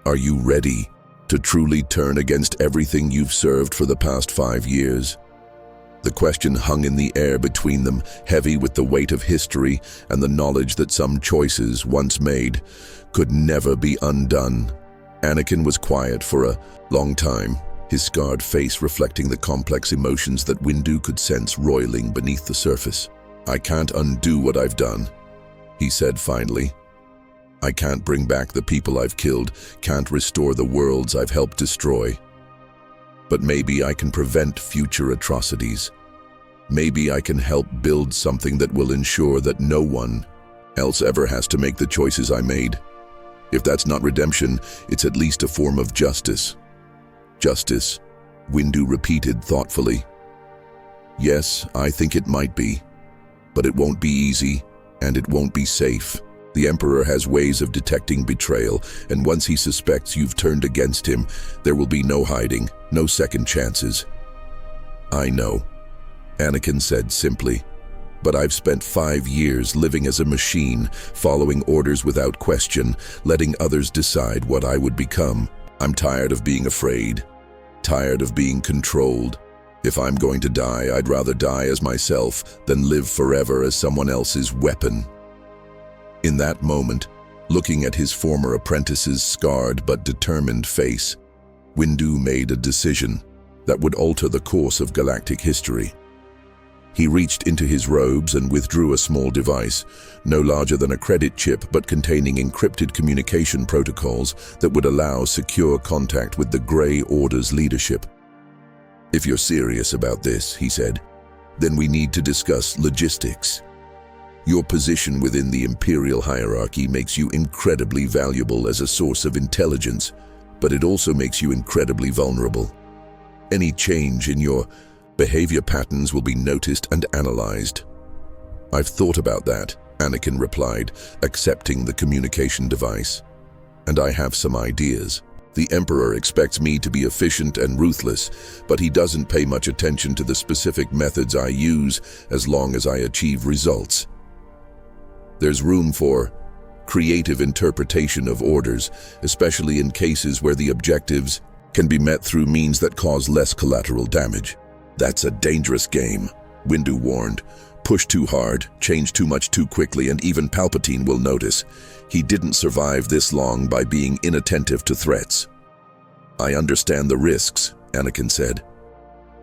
Are you ready to truly turn against everything you've served for the past 5 years?" The question hung in the air between them, heavy with the weight of history and the knowledge that some choices, once made, could never be undone. Anakin was quiet for a long time, his scarred face reflecting the complex emotions that Windu could sense roiling beneath the surface. "I can't undo what I've done," he said finally. "I can't bring back the people I've killed, can't restore the worlds I've helped destroy. But maybe I can prevent future atrocities. Maybe I can help build something that will ensure that no one else ever has to make the choices I made. If that's not redemption, it's at least a form of justice." "Justice," Windu repeated thoughtfully. "Yes, I think it might be. But it won't be easy, and it won't be safe. The Emperor has ways of detecting betrayal, and once he suspects you've turned against him, there will be no hiding, no second chances." "I know," Anakin said simply. "But I've spent 5 years living as a machine, following orders without question, letting others decide what I would become. I'm tired of being afraid, tired of being controlled. If I'm going to die, I'd rather die as myself than live forever as someone else's weapon." In that moment, looking at his former apprentice's scarred but determined face, Windu made a decision that would alter the course of galactic history. He reached into his robes and withdrew a small device, no larger than a credit chip but containing encrypted communication protocols that would allow secure contact with the Grey Order's leadership. "If you're serious about this," he said, "then we need to discuss logistics. Your position within the Imperial hierarchy makes you incredibly valuable as a source of intelligence, but it also makes you incredibly vulnerable. Any change in your behavior patterns will be noticed and analyzed." "I've thought about that," Anakin replied, accepting the communication device. "And I have some ideas. The Emperor expects me to be efficient and ruthless, but he doesn't pay much attention to the specific methods I use as long as I achieve results. There's room for creative interpretation of orders, especially in cases where the objectives can be met through means that cause less collateral damage." "That's a dangerous game," Windu warned. "Push too hard, change too much too quickly, and even Palpatine will notice. He didn't survive this long by being inattentive to threats." "I understand the risks," Anakin said.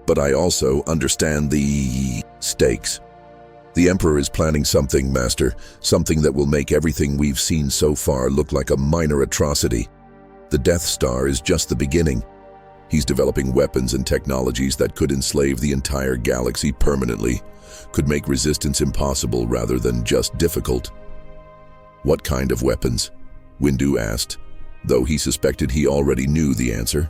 "But I also understand the stakes. The Emperor is planning something, Master, something that will make everything we've seen so far look like a minor atrocity. The Death Star is just the beginning. He's developing weapons and technologies that could enslave the entire galaxy permanently, could make resistance impossible rather than just difficult." "What kind of weapons?" Windu asked, though he suspected he already knew the answer.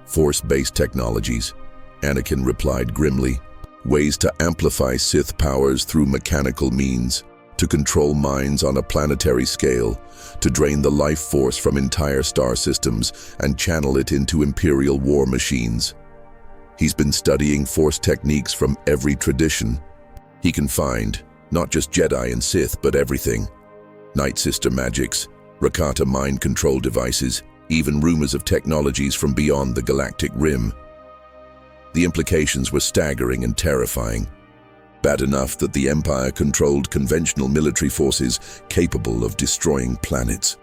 "Force-based technologies," Anakin replied grimly. "Ways to amplify Sith powers through mechanical means, to control minds on a planetary scale, to drain the life force from entire star systems and channel it into Imperial war machines. He's been studying Force techniques from every tradition. He can find not just Jedi and Sith, but everything. Night Sister magics, Rakata mind control devices, even rumors of technologies from beyond the galactic rim." The implications were staggering and terrifying. Bad enough that the Empire controlled conventional military forces capable of destroying planets.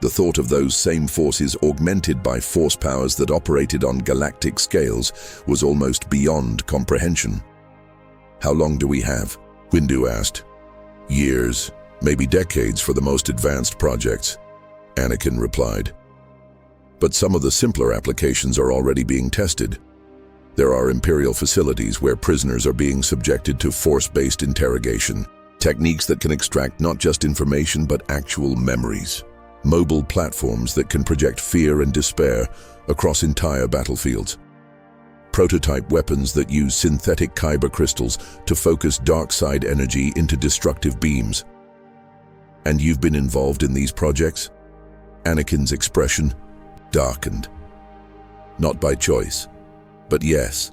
The thought of those same forces augmented by force powers that operated on galactic scales was almost beyond comprehension. "How long do we have?" Windu asked. "Years, maybe decades for the most advanced projects," Anakin replied. "But some of the simpler applications are already being tested. There are Imperial facilities where prisoners are being subjected to force-based interrogation, techniques that can extract not just information but actual memories. Mobile platforms that can project fear and despair across entire battlefields. Prototype weapons that use synthetic kyber crystals to focus dark side energy into destructive beams." "And you've been involved in these projects?" Anakin's expression darkened. "Not by choice. But yes,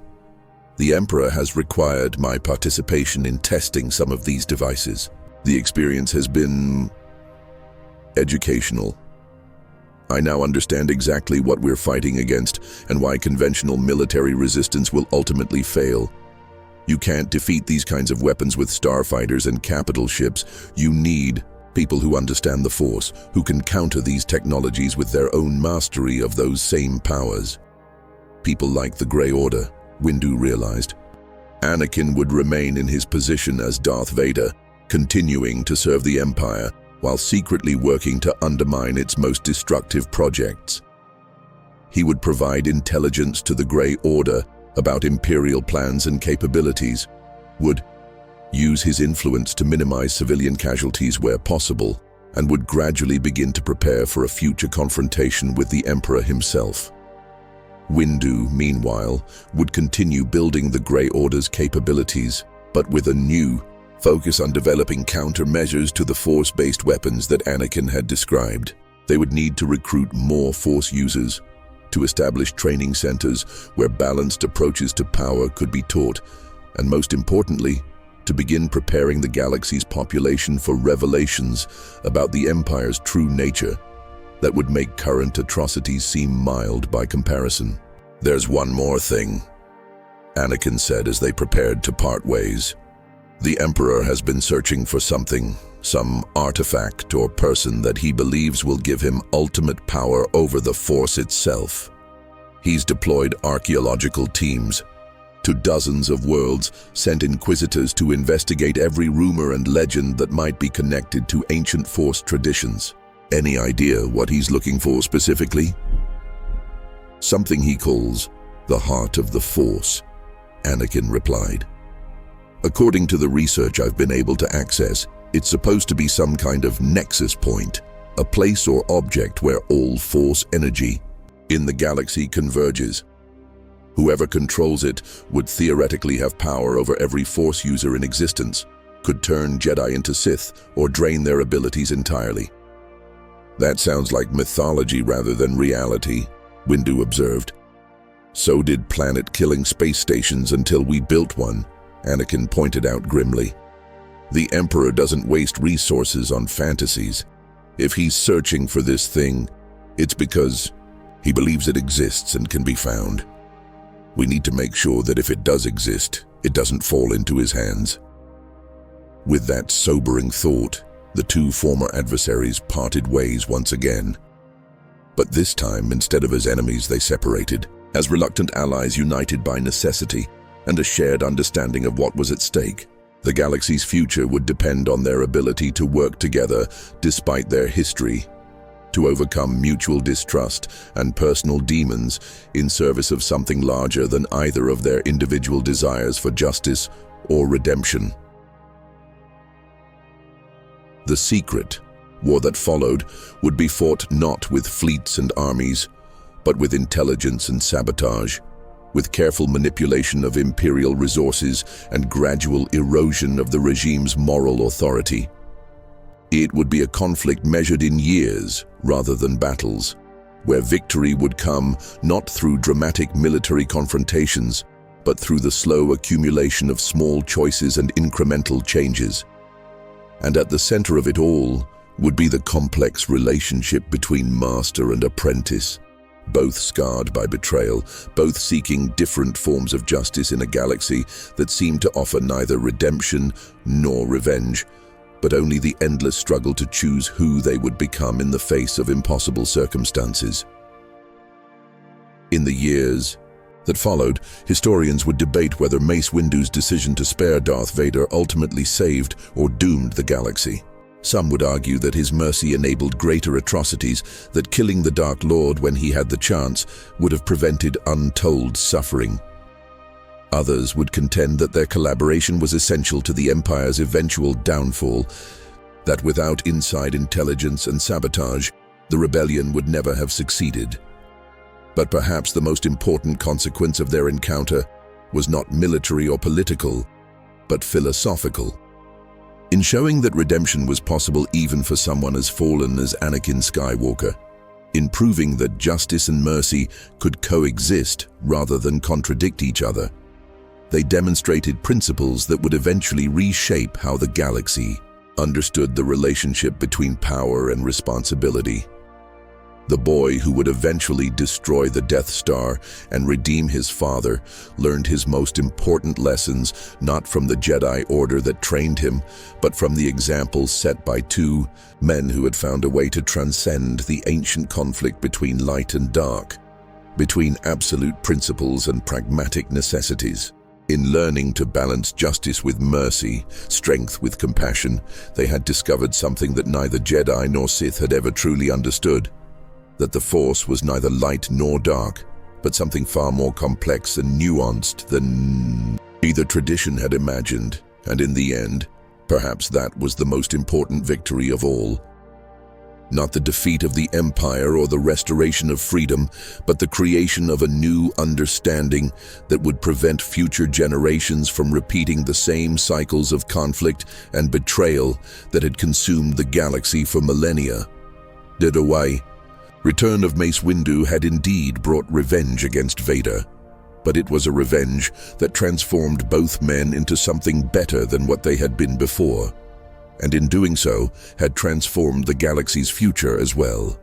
the Emperor has required my participation in testing some of these devices. The experience has been educational. I now understand exactly what we're fighting against and why conventional military resistance will ultimately fail. You can't defeat these kinds of weapons with starfighters and capital ships. You need People who understand the Force, who can counter these technologies with their own mastery of those same powers. People like the Grey Order, Windu realized. Anakin would remain in his position as Darth Vader, continuing to serve the Empire while secretly working to undermine its most destructive projects. He would provide intelligence to the Grey Order about Imperial plans and capabilities, would use his influence to minimize civilian casualties where possible, and would gradually begin to prepare for a future confrontation with the Emperor himself. Windu, meanwhile, would continue building the Grey Order's capabilities, but with a new focus on developing countermeasures to the Force-based weapons that Anakin had described. They would need to recruit more Force users, to establish training centers where balanced approaches to power could be taught, and most importantly, to begin preparing the galaxy's population for revelations about the Empire's true nature that would make current atrocities seem mild by comparison. "There's one more thing," Anakin said as they prepared to part ways. "The Emperor has been searching for something, some artifact or person that he believes will give him ultimate power over the Force itself. He's deployed archaeological teams to dozens of worlds, sent inquisitors to investigate every rumor and legend that might be connected to ancient Force traditions. Any idea what he's looking for specifically?" "Something he calls the heart of the Force," Anakin replied. "According to the research I've been able to access, it's supposed to be some kind of nexus point, a place or object where all Force energy in the galaxy converges. Whoever controls it would theoretically have power over every Force user in existence, could turn Jedi into Sith or drain their abilities entirely." "That sounds like mythology rather than reality," Windu observed. "So did planet-killing space stations until we built one," Anakin pointed out grimly. "The Emperor doesn't waste resources on fantasies. If he's searching for this thing, it's because he believes it exists and can be found. We need to make sure that if it does exist, it doesn't fall into his hands." With that sobering thought, the two former adversaries parted ways once again. But this time, instead of as enemies, they separated, as reluctant allies united by necessity and a shared understanding of what was at stake. The galaxy's future would depend on their ability to work together despite their history, to overcome mutual distrust and personal demons in service of something larger than either of their individual desires for justice or redemption. The secret war that followed would be fought not with fleets and armies, but with intelligence and sabotage, with careful manipulation of Imperial resources and gradual erosion of the regime's moral authority. It would be a conflict measured in years rather than battles, where victory would come not through dramatic military confrontations, but through the slow accumulation of small choices and incremental changes. And at the center of it all would be the complex relationship between master and apprentice, both scarred by betrayal, both seeking different forms of justice in a galaxy that seemed to offer neither redemption nor revenge, but only the endless struggle to choose who they would become in the face of impossible circumstances. In the years that followed, historians would debate whether Mace Windu's decision to spare Darth Vader ultimately saved or doomed the galaxy. Some would argue that his mercy enabled greater atrocities, that killing the Dark Lord when he had the chance would have prevented untold suffering. Others would contend that their collaboration was essential to the Empire's eventual downfall, that without inside intelligence and sabotage, the rebellion would never have succeeded. But perhaps the most important consequence of their encounter was not military or political, but philosophical. In showing that redemption was possible even for someone as fallen as Anakin Skywalker, in proving that justice and mercy could coexist rather than contradict each other, they demonstrated principles that would eventually reshape how the galaxy understood the relationship between power and responsibility. The boy who would eventually destroy the Death Star and redeem his father learned his most important lessons not from the Jedi Order that trained him, but from the examples set by two men who had found a way to transcend the ancient conflict between light and dark, between absolute principles and pragmatic necessities. In learning to balance justice with mercy, strength with compassion, they had discovered something that neither Jedi nor Sith had ever truly understood: that the Force was neither light nor dark, but something far more complex and nuanced than either tradition had imagined. And in the end, perhaps that was the most important victory of all. Not the defeat of the Empire or the restoration of freedom, but the creation of a new understanding that would prevent future generations from repeating the same cycles of conflict and betrayal that had consumed the galaxy for millennia. Return of Mace Windu had indeed brought revenge against Vader, but it was a revenge that transformed both men into something better than what they had been before, and in doing so had transformed the galaxy's future as well.